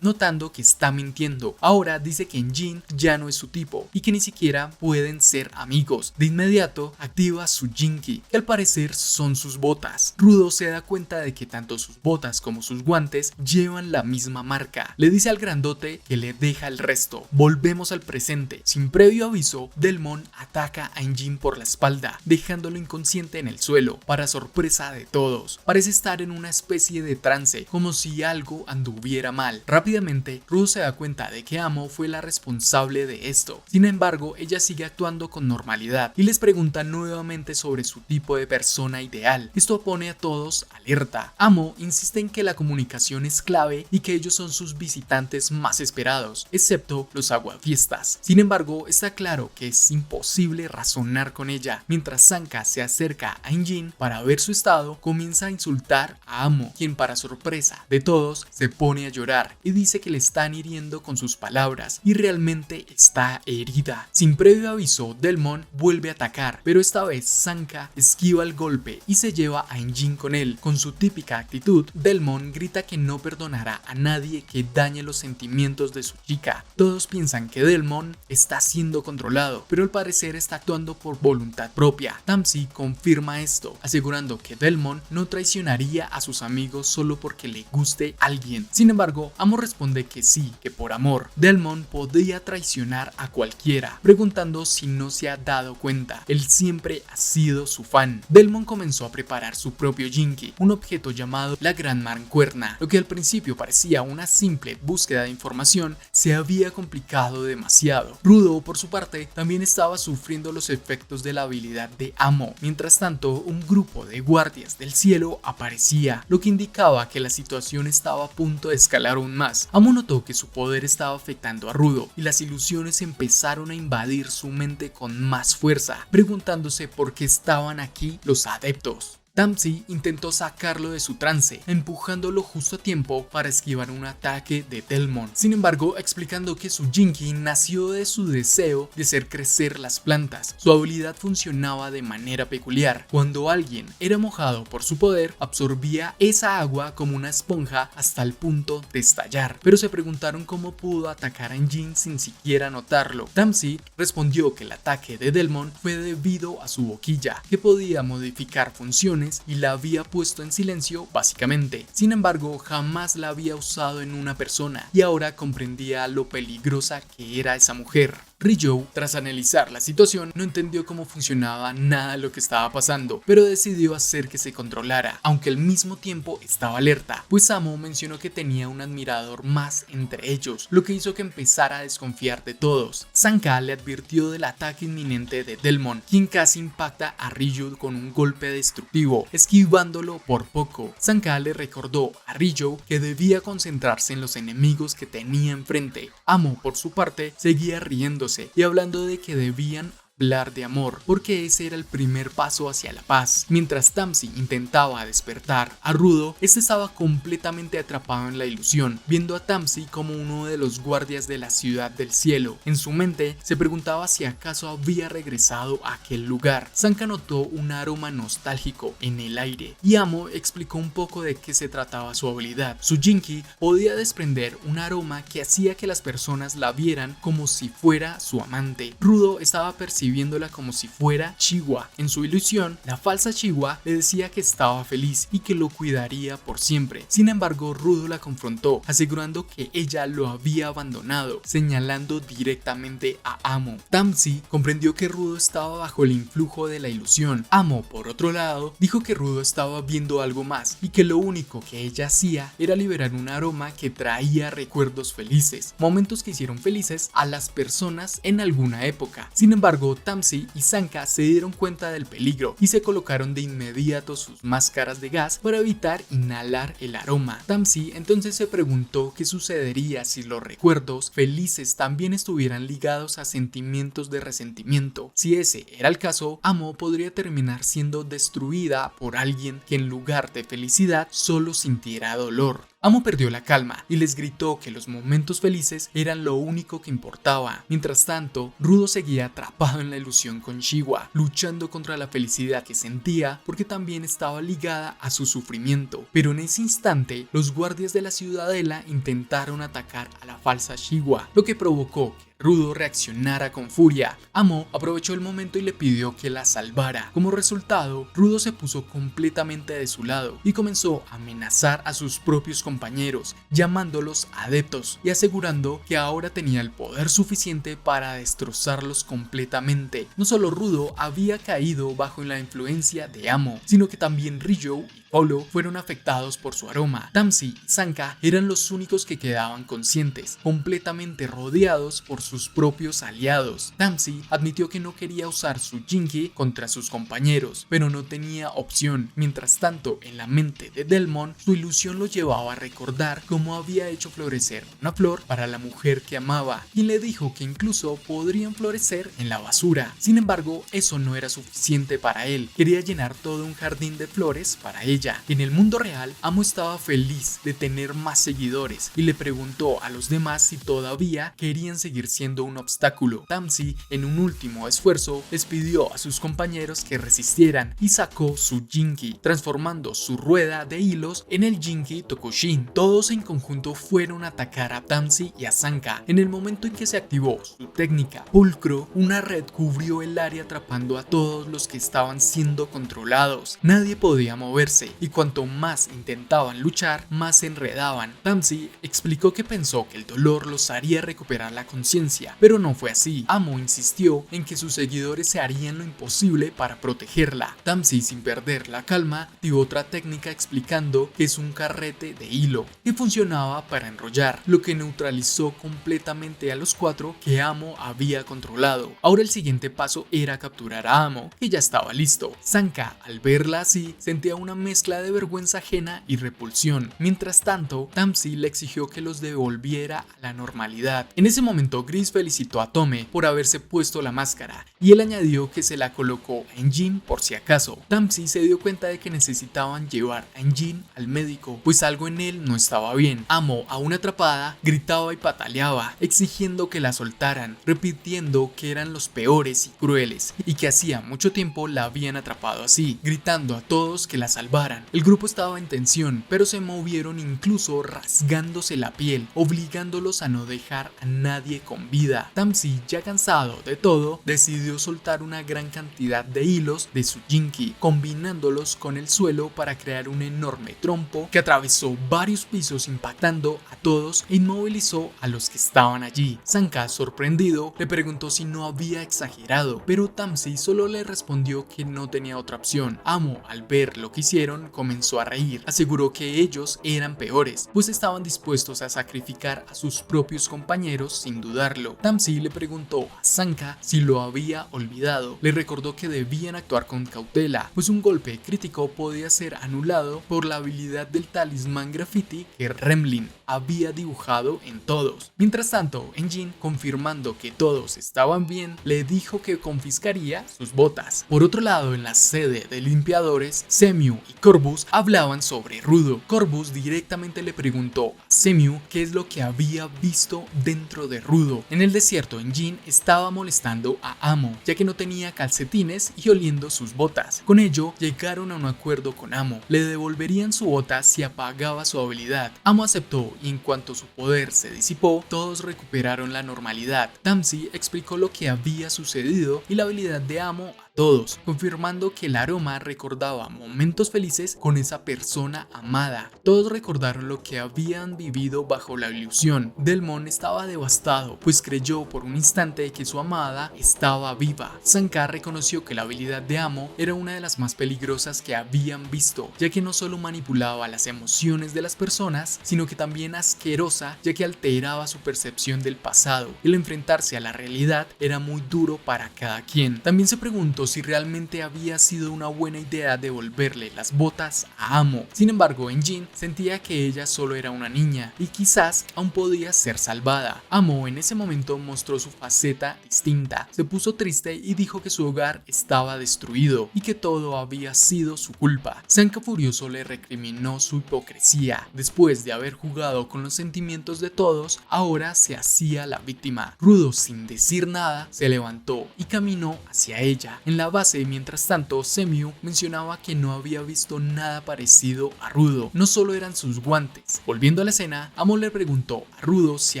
notando que está mintiendo. Ahora dice que Jin ya no es su tipo y que ni siquiera pueden ser amigos. De inmediato activa su Jinki, que al parecer son sus botas. Rudo se da cuenta de que tanto sus botas como sus guantes llevan la misma marca. Le dice al grandote que le deja el resto. Volvemos al presente. Sin previo aviso, Delmon ataca a Jin por la espalda, dejándolo inconsciente en el suelo. Para sorpresa de todos, parece estar en una especie de trance, como si algo anduviera mal. Rápidamente, Rudo se da cuenta de que Amo fue la responsable de esto. Sin embargo, ella sigue actuando con normalidad y les pregunta nuevamente sobre su tipo de persona ideal. Esto pone a todos alerta. Amo insiste en que la comunicación es clave y que ellos son sus visitantes más esperados, excepto los aguafiestas. Sin embargo, está claro que es imposible razonar con ella. Mientras Sanka se acerca a Jin para ver su estado, comienza a insultar a Amo, quien para sorpresa de todos se pone a llorar y dice que le están hiriendo con sus palabras y realmente está herida. Sin previo aviso, Delmon vuelve a atacar, pero esta vez Sanka esquiva el golpe y se lleva a Jin con él. Con su típica actitud, Delmon grita que no perdonará a nadie que dañe los sentimientos de su chica. Todos piensan que Delmon está siendo controlado, pero al parecer está actuando por voluntad propia. Tamsi confirma esto, asegurando que Delmon no traicionaría a sus amigos solo porque le guste alguien. Sin embargo, Amo responde que sí, que por amor. Delmon podría traicionar a cualquiera, preguntando si no se ha dado cuenta. Él siempre ha sido su fan. Delmon comenzó a preparar su propio Jinki, un objeto llamado la Gran Mancuerna. Lo que al principio parecía una simple búsqueda de información se había complicado demasiado. Rudo, por su parte, también estaba sufriendo los efectos de la habilidad de Amo. Mientras tanto, un grupo de guardias del cielo aparecía, lo que indicaba que la situación estaba a punto de escalar aún más. Amo notó que su poder estaba afectando a Rudo y las ilusiones empezaron a invadir su mente con más fuerza, preguntándose por qué estaban aquí los adeptos. Tamsi intentó sacarlo de su trance, empujándolo justo a tiempo para esquivar un ataque de Delmon. Sin embargo, explicando que su Jinki nació de su deseo de hacer crecer las plantas. Su habilidad funcionaba de manera peculiar. Cuando alguien era mojado por su poder, absorbía esa agua como una esponja hasta el punto de estallar. Pero se preguntaron cómo pudo atacar a Jin sin siquiera notarlo. Tamsi respondió que el ataque de Delmon fue debido a su boquilla, que podía modificar funciones y la había puesto en silencio básicamente. Sin embargo, jamás la había usado en una persona y ahora comprendía lo peligrosa que era esa mujer. Ryou, tras analizar la situación, no entendió cómo funcionaba nada lo que estaba pasando, pero decidió hacer que se controlara, aunque al mismo tiempo estaba alerta, pues Amo mencionó que tenía un admirador más entre ellos, lo que hizo que empezara a desconfiar de todos. Sanka le advirtió del ataque inminente de Delmon, quien casi impacta a Ryou con un golpe destructivo, esquivándolo por poco. Sanka le recordó a Ryou que debía concentrarse en los enemigos que tenía enfrente. Amo, por su parte, seguía riéndose y hablando de que debían hablar de amor, porque ese era el primer paso hacia la paz. Mientras Tamsi intentaba despertar a Rudo, este estaba completamente atrapado en la ilusión, viendo a Tamsi como uno de los guardias de la ciudad del cielo. En su mente se preguntaba si acaso había regresado a aquel lugar. Sanka notó un aroma nostálgico en el aire y Amo explicó un poco de qué se trataba su habilidad. Su Jinki podía desprender un aroma que hacía que las personas la vieran como si fuera su amante. Rudo estaba percibiéndola como si fuera Chiwa. En su ilusión, la falsa Chiwa le decía que estaba feliz y que lo cuidaría por siempre. Sin embargo, Rudo la confrontó, asegurando que ella lo había abandonado, señalando directamente a Amo. Tamsi comprendió que Rudo estaba bajo el influjo de la ilusión. Amo, por otro lado, dijo que Rudo estaba viendo algo más y que lo único que ella hacía era liberar un aroma que traía recuerdos felices, momentos que hicieron felices a las personas en alguna época. Sin embargo, Tamsi y Sanka se dieron cuenta del peligro y se colocaron de inmediato sus máscaras de gas para evitar inhalar el aroma. Tamsi entonces se preguntó qué sucedería si los recuerdos felices también estuvieran ligados a sentimientos de resentimiento. Si ese era el caso, Amo podría terminar siendo destruida por alguien que en lugar de felicidad solo sintiera dolor. Amo perdió la calma y les gritó que los momentos felices eran lo único que importaba. Mientras tanto, Rudo seguía atrapado en la ilusión con Shiwa, luchando contra la felicidad que sentía porque también estaba ligada a su sufrimiento. Pero en ese instante, los guardias de la ciudadela intentaron atacar a la falsa Shiwa, lo que provocó que Rudo reaccionara con furia. Amo aprovechó el momento y le pidió que la salvara. Como resultado, Rudo se puso completamente de su lado y comenzó a amenazar a sus propios compañeros, llamándolos adeptos y asegurando que ahora tenía el poder suficiente para destrozarlos completamente. No solo Rudo había caído bajo la influencia de Amo, sino que también Ryou y Polo fueron afectados por su aroma. Tamsi y Sanka eran los únicos que quedaban conscientes, completamente rodeados por sus propios aliados. Tamsi admitió que no quería usar su Jinki contra sus compañeros, pero no tenía opción. Mientras tanto, en la mente de Delmon, su ilusión lo llevaba a recordar cómo había hecho florecer una flor para la mujer que amaba, quien le dijo que incluso podrían florecer en la basura. Sin embargo, eso no era suficiente para él. Quería llenar todo un jardín de flores para ella. En el mundo real, Amo estaba feliz de tener más seguidores y le preguntó a los demás si todavía querían seguir siendo un obstáculo. Tamsi, en un último esfuerzo, les pidió a sus compañeros que resistieran y sacó su Jinki, transformando su rueda de hilos en el Jinki Tokushin. Todos en conjunto fueron a atacar a Tamsi y a Sanka. En el momento en que se activó su técnica Pulcro, una red cubrió el área atrapando a todos los que estaban siendo controlados. Nadie podía moverse y cuanto más intentaban luchar, más se enredaban. Tamsi explicó que pensó que el dolor los haría recuperar la conciencia, pero no fue así. Amo insistió en que sus seguidores se harían lo imposible para protegerla. Tamsi, sin perder la calma, dio otra técnica explicando que es un carrete de hilo que funcionaba para enrollar, lo que neutralizó completamente a los cuatro que Amo había controlado. Ahora el siguiente paso era capturar a Amo, que ya estaba listo. Sanka, al verla así, sentía una mezcla de vergüenza ajena y repulsión. Mientras tanto, Tamsi le exigió que los devolviera a la normalidad. En ese momento, Gris felicitó a Tome por haberse puesto la máscara y él añadió que se la colocó a Enjin por si acaso. Tamsi se dio cuenta de que necesitaban llevar a Enjin al médico, pues algo en él no estaba bien. Amo, aún atrapada, gritaba y pataleaba, exigiendo que la soltaran, repitiendo que eran los peores y crueles y que hacía mucho tiempo la habían atrapado así, gritando a todos que la salvaran. El grupo estaba en tensión, pero se movieron incluso rasgándose la piel, obligándolos a no dejar a nadie con vida. Tamsi, ya cansado de todo, decidió soltar una gran cantidad de hilos de su Jinki, combinándolos con el suelo para crear un enorme trompo que atravesó varios pisos impactando a todos e inmovilizó a los que estaban allí. Sanka, sorprendido, le preguntó si no había exagerado, pero Tamsi solo le respondió que no tenía otra opción. Amo, al ver lo que hicieron, comenzó a reír. Aseguró que ellos eran peores, pues estaban dispuestos a sacrificar a sus propios compañeros sin dudarlo. Tamsi le preguntó a Sanka si lo había olvidado. Le recordó que debían actuar con cautela, pues un golpe crítico podía ser anulado por la habilidad del talismán graffiti que Remlin había dibujado en todos. Mientras tanto, Enjin, confirmando que todos estaban bien, le dijo que confiscaría sus botas. Por otro lado, en la sede de limpiadores, Semiu y Corvus hablaban sobre Rudo. Corvus directamente le preguntó a Semiu qué es lo que había visto dentro de Rudo. En el desierto, Enjin estaba molestando a Amo, ya que no tenía calcetines y oliendo sus botas. Con ello, llegaron a un acuerdo con Amo. Le devolverían su bota si apagaba su habilidad. Amo aceptó y en cuanto su poder se disipó, todos recuperaron la normalidad. Tamsi explicó lo que había sucedido y la habilidad de Amo a todos, confirmando que el aroma recordaba momentos felices con esa persona amada. Todos recordaron lo que habían vivido bajo la ilusión. Delmon estaba devastado, pues creyó por un instante que su amada estaba viva. Sanka reconoció que la habilidad de Amo era una de las más peligrosas que habían visto, ya que no solo manipulaba las emociones de las personas, sino que también también asquerosa, ya que alteraba su percepción del pasado. El enfrentarse a la realidad era muy duro para cada quien. También se preguntó si realmente había sido una buena idea devolverle las botas a Amo. Sin embargo, Engin sentía que ella solo era una niña y quizás aún podía ser salvada. Amo en ese momento mostró su faceta distinta. Se puso triste y dijo que su hogar estaba destruido y que todo había sido su culpa. Sanka furioso le recriminó su hipocresía. Después de haber jugado con los sentimientos de todos, ahora se hacía la víctima. Rudo, sin decir nada, se levantó y caminó hacia ella. En la base, mientras tanto, Semiu mencionaba que no había visto nada parecido a Rudo. No solo eran sus guantes. Volviendo a la escena, Amo le preguntó a Rudo si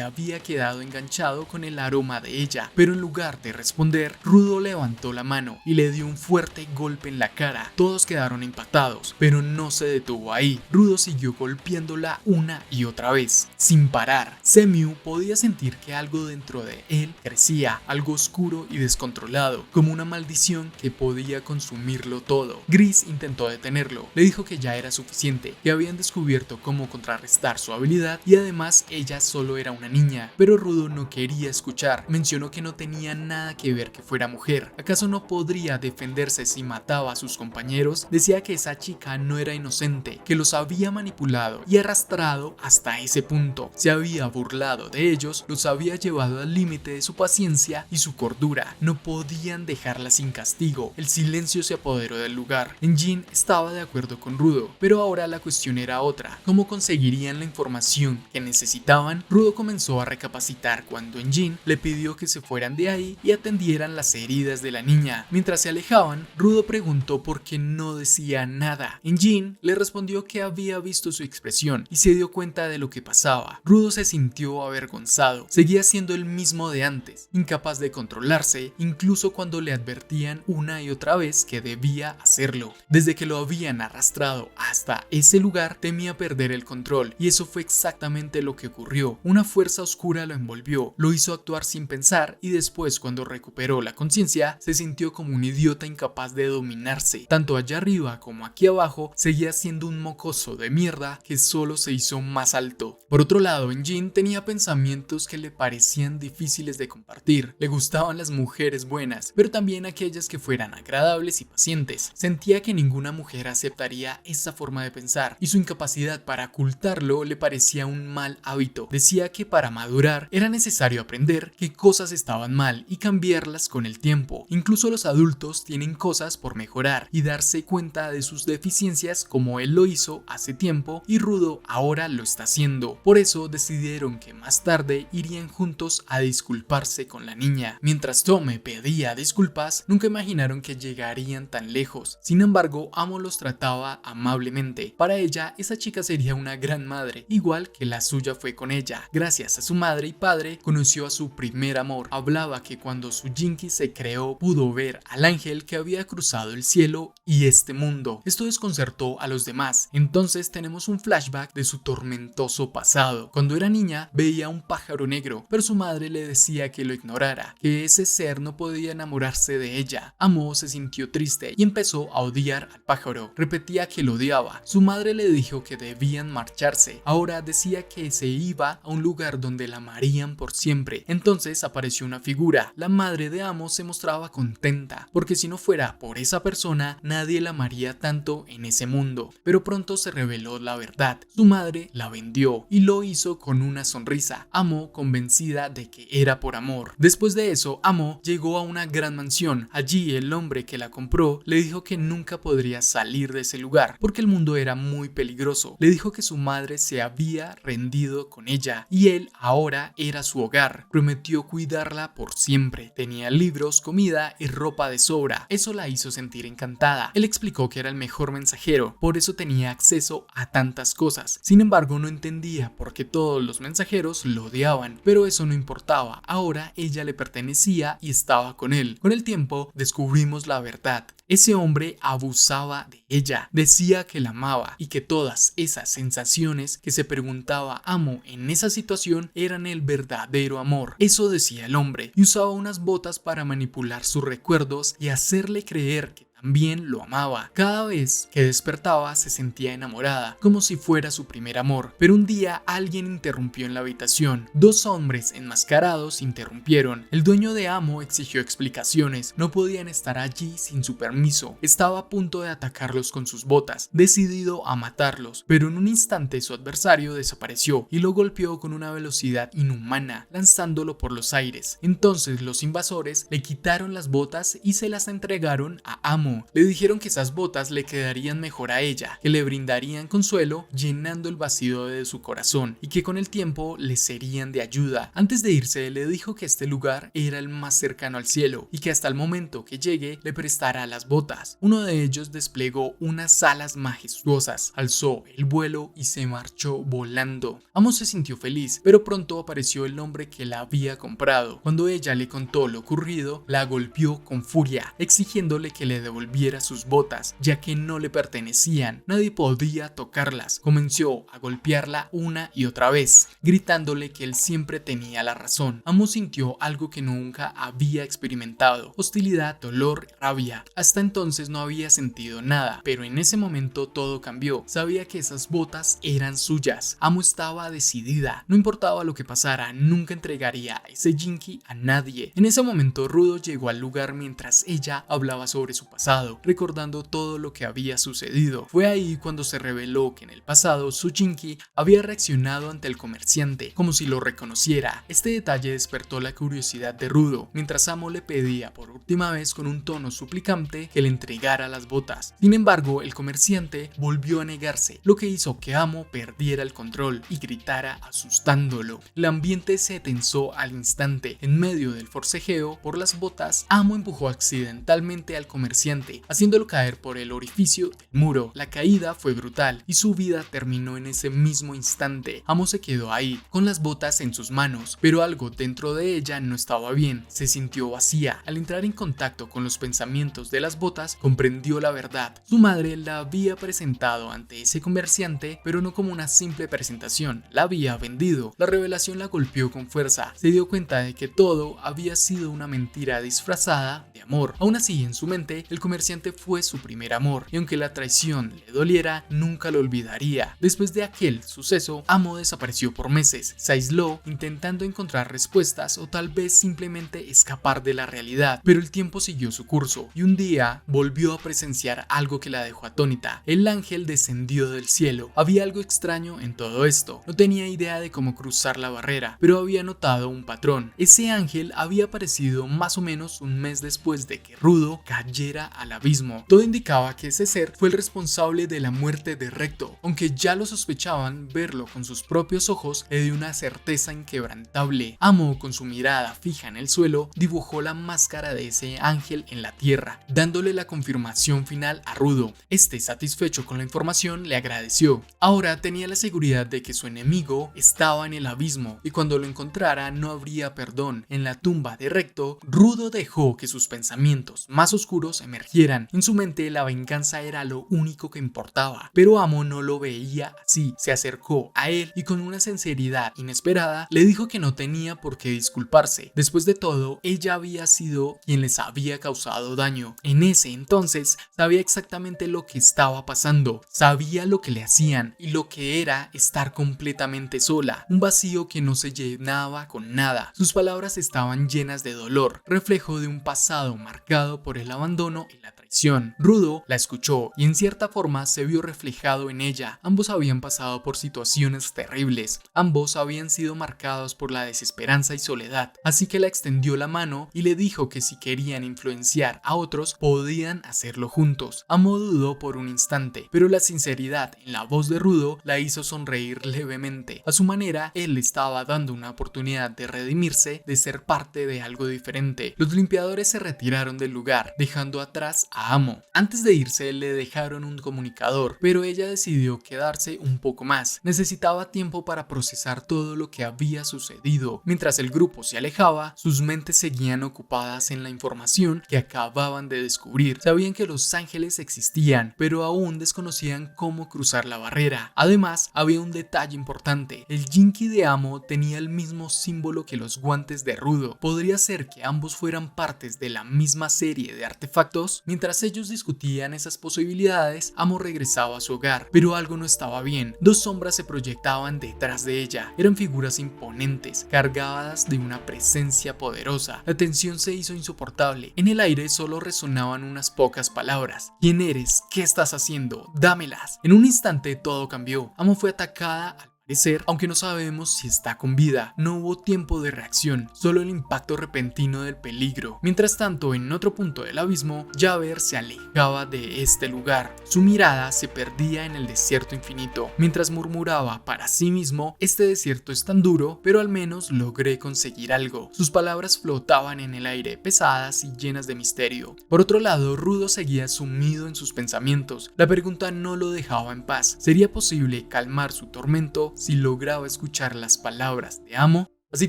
había quedado enganchado con el aroma de ella, pero en lugar de responder, Rudo levantó la mano y le dio un fuerte golpe en la cara. Todos quedaron impactados, pero no se detuvo ahí. Rudo siguió golpeándola una y otra vez, sin parar. Semiu podía sentir que algo dentro de él crecía, algo oscuro y descontrolado, como una maldición que podía consumirlo todo. Gris intentó detenerlo, le dijo que ya era suficiente, que habían descubierto cómo contrarrestar su habilidad y además ella solo era una niña, pero Rudo no quería escuchar. Mencionó que no tenía nada que ver que fuera mujer. ¿Acaso no podría defenderse si mataba a sus compañeros? Decía que esa chica no era inocente, que los había manipulado y arrastrado hasta ese punto. Se había burlado de ellos, los había llevado al límite de su paciencia y su cordura. No podían dejarla sin castigo. El silencio se apoderó del lugar. Engin estaba de acuerdo con Rudo, pero ahora la cuestión era otra. ¿Cómo conseguirían la información que necesitaban? Rudo comenzó a recapacitar cuando Engin le pidió que se fueran de ahí y atendieran las heridas de la niña. Mientras se alejaban, Rudo preguntó por qué no decía nada. Engin le respondió que había visto su expresión y se dio cuenta de lo que pasaba. Rudo se sintió avergonzado. Seguía siendo el mismo de antes, incapaz de controlarse, incluso cuando le advertían una y otra vez que debía hacerlo. Desde que lo habían arrastrado hasta ese lugar, temía perder el control, y eso fue exactamente lo que ocurrió. Una fuerza oscura lo envolvió, lo hizo actuar sin pensar, y después, cuando recuperó la conciencia, se sintió como un idiota incapaz de dominarse. Tanto allá arriba como aquí abajo, seguía siendo un mocoso de mierda que solo se hizo más alto. Por otro lado, Engin tenía pensamientos que le parecían difíciles de compartir. Le gustaban las mujeres buenas, pero también aquellas que fueran agradables y pacientes. Sentía que ninguna mujer aceptaría esa forma de pensar, y su incapacidad para ocultarlo le parecía un mal hábito. Decía que para madurar era necesario aprender qué cosas estaban mal y cambiarlas con el tiempo. Incluso los adultos tienen cosas por mejorar y darse cuenta de sus deficiencias, como él lo hizo hace tiempo y Rudo ahora lo está haciendo. Por eso decidieron que más tarde irían juntos a disculparse con la niña. Mientras Tome pedía disculpas, nunca imaginaron que llegarían tan lejos. Sin embargo, Amo los trataba amablemente. Para ella, esa chica sería una gran madre, igual que la suya fue con ella. Gracias a su madre y padre, conoció a su primer amor. Hablaba que cuando su Jinky se creó, pudo ver al ángel que había cruzado el cielo y este mundo. Esto desconcertó a los demás. Entonces tenemos un flashback de su tormentoso pasado. Cuando era niña, veía un pájaro negro, pero su madre le decía que lo ignorara, que ese ser no podía enamorarse de ella. Amo se sintió triste y empezó a odiar al pájaro. Repetía que lo odiaba. Su madre le dijo que debían marcharse. Ahora decía que se iba a un lugar donde la amarían por siempre. Entonces apareció una figura. La madre de Amo se mostraba contenta, porque si no fuera por esa persona, nadie la amaría tanto en ese mundo. Pero pronto se reveló la verdad. Su madre la vendió y lo hizo con una sonrisa. Amo convencida de que era por amor. Después de eso, Amo llegó a una gran mansión. Allí el hombre que la compró le dijo que nunca podría salir de ese lugar porque el mundo era muy peligroso. Le dijo que su madre se había rendido con ella y él ahora era su hogar. Prometió cuidarla por siempre. Tenía libros, comida y ropa de sobra. Eso la hizo sentir encantada. Él explicó que era el mejor mensajero, por eso tenía acceso a tantas cosas. Sin embargo, no entendía por qué todos los mensajeros lo odiaban, pero eso no importaba. Ahora ella le pertenecía y estaba con él. Con el tiempo descubrimos la verdad. Ese hombre abusaba de ella, decía que la amaba y que todas esas sensaciones que se preguntaba Amo en esa situación eran el verdadero amor. Eso decía el hombre, y usaba unas botas para manipular sus recuerdos y hacerle creer que también lo amaba. Cada vez que despertaba se sentía enamorada, como si fuera su primer amor. Pero un día alguien interrumpió en la habitación. Dos hombres enmascarados interrumpieron. El dueño de Amo exigió explicaciones. No podían estar allí sin su permiso. Estaba a punto de atacarlos con sus botas, decidido a matarlos, pero en un instante su adversario desapareció y lo golpeó con una velocidad inhumana, lanzándolo por los aires. Entonces los invasores le quitaron las botas y se las entregaron a Amo. Le dijeron que esas botas le quedarían mejor a ella, que le brindarían consuelo, llenando el vacío de su corazón, y que con el tiempo le serían de ayuda. Antes de irse le dijo que este lugar era el más cercano al cielo y que hasta el momento que llegue le prestará las botas. Uno de ellos desplegó unas alas majestuosas, alzó el vuelo y se marchó volando. Amo se sintió feliz, pero pronto apareció el hombre que la había comprado. Cuando ella le contó lo ocurrido, la golpeó con furia, exigiéndole que le devolviera sus botas, ya que no le pertenecían. Nadie podía tocarlas. Comenzó a golpearla una y otra vez, gritándole que él siempre tenía la razón. Amo sintió algo que nunca había experimentado: hostilidad, dolor, rabia. Hasta entonces no había sentido nada, pero en ese momento todo cambió. Sabía que esas botas eran suyas. Amo estaba decidida. No importaba lo que pasara, nunca entregaría ese Jinky a nadie. En ese momento Rudo llegó al lugar mientras ella hablaba sobre su pasado, recordando todo lo que había sucedido. Fue ahí cuando se reveló que en el pasado su Jinky había reaccionado ante el comerciante, como si lo reconociera. Este detalle despertó la curiosidad de Rudo, mientras Amo le pedía por última vez con un tono suplicante que le entregara las botas. Sin embargo, el comerciante volvió a negarse, lo que hizo que Amo perdiera el control y gritara asustándolo. El ambiente se tensó al instante. En medio del forcejeo por las botas, Amo empujó accidentalmente al comerciante, haciéndolo caer por el orificio del muro. La caída fue brutal y su vida terminó en ese mismo instante. Amo se quedó ahí, con las botas en sus manos, pero algo dentro de ella no estaba bien. Se sintió vacía. Al entrar en contacto con los pensamientos de las botas, comprendió la verdad. Su madre la había presentado ante ese comerciante, pero no como una simple presentación. La había vendido. La revelación la golpeó con fuerza. Se dio cuenta de que todo había sido una mentira disfrazada de amor. Aún así, en su mente, el comerciante fue su primer amor, y aunque la traición le doliera, nunca lo olvidaría. Después de aquel suceso, Amo desapareció por meses. Se aisló, intentando encontrar respuestas o tal vez simplemente escapar de la realidad, pero el tiempo siguió su curso, y un día volvió a presenciar algo que la dejó atónita. El ángel descendió del cielo. Había algo extraño en todo esto. No tenía idea de cómo cruzar la barrera, pero había notado un patrón. Ese ángel había aparecido más o menos un mes después de que Rudo cayera al abismo. Todo indicaba que ese ser fue el responsable de la muerte de Recto. Aunque ya lo sospechaban, verlo con sus propios ojos le dio una certeza inquebrantable. Amo, con su mirada fija en el suelo, dibujó la máscara de ese ángel en la tierra, dándole la confirmación final a Rudo. Este, satisfecho con la información, le agradeció. Ahora tenía la seguridad de que su enemigo estaba en el abismo y cuando lo encontrara no habría perdón. En la tumba de Recto, Rudo dejó que sus pensamientos más oscuros emergieran. En su mente la venganza era lo único que importaba, pero Amo no lo veía así. Se acercó a él y con una sinceridad inesperada le dijo que no tenía por qué disculparse. Después de todo, ella había sido quien les había causado daño. En ese entonces sabía exactamente lo que estaba pasando, sabía lo que le hacían y lo que era estar completamente sola, un vacío que no se llenaba con nada. Sus palabras estaban llenas de dolor, reflejo de un pasado marcado por el abandono y la traición. Rudo la escuchó y en cierta forma se vio reflejado en ella. Ambos habían pasado por situaciones terribles, ambos habían sido marcados por la desesperanza y soledad, así que le extendió la mano y le dijo que si querían influenciar a otros podían hacerlo juntos. Amo dudó por un instante, pero la sinceridad en la voz de Rudo la hizo sonreír levemente. A su manera, él le estaba dando una oportunidad de redimirse, de ser parte de algo diferente. Los limpiadores se retiraron del lugar, dejando atrás a Amo. Antes de irse le dejaron un comunicador, pero ella decidió quedarse un poco más. Necesitaba tiempo para procesar todo lo que había sucedido. Mientras el grupo se alejaba, sus mentes seguían ocupadas en la información que acababan de descubrir. Sabían que los ángeles existían, pero aún desconocían cómo cruzar la barrera. Además, había un detalle importante. El Jinky de Amo tenía el mismo símbolo que los guantes de Rudo. ¿Podría ser que ambos fueran partes de la misma serie de artefactos? Amigos, mientras ellos discutían esas posibilidades, Amo regresaba a su hogar, pero algo no estaba bien. Dos sombras se proyectaban detrás de ella. Eran figuras imponentes, cargadas de una presencia poderosa. La tensión se hizo insoportable. En el aire solo resonaban unas pocas palabras. ¿Quién eres? ¿Qué estás haciendo? Dámelas. En un instante todo cambió. Amo fue atacada al parecer, aunque no sabemos si está con vida. No hubo tiempo de reacción, solo el impacto repentino del peligro. Mientras tanto, en otro punto del abismo, Javert se alejaba de este lugar. Su mirada se perdía en el desierto infinito, mientras murmuraba para sí mismo: este desierto es tan duro, pero al menos logré conseguir algo. Sus palabras flotaban en el aire, pesadas y llenas de misterio. Por otro lado, Rudo seguía sumido en sus pensamientos. La pregunta no lo dejaba en paz. ¿Sería posible calmar su tormento si lograba escuchar las palabras de Amo? Así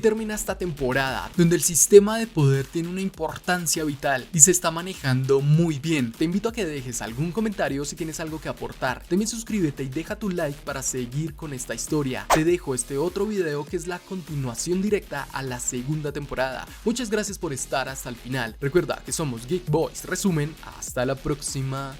termina esta temporada, donde el sistema de poder tiene una importancia vital y se está manejando muy bien. Te invito a que dejes algún comentario si tienes algo que aportar. También suscríbete y deja tu like para seguir con esta historia. Te dejo este otro video que es la continuación directa a la segunda temporada. Muchas gracias por estar hasta el final. Recuerda que somos Geek Boys Resumen. Hasta la próxima.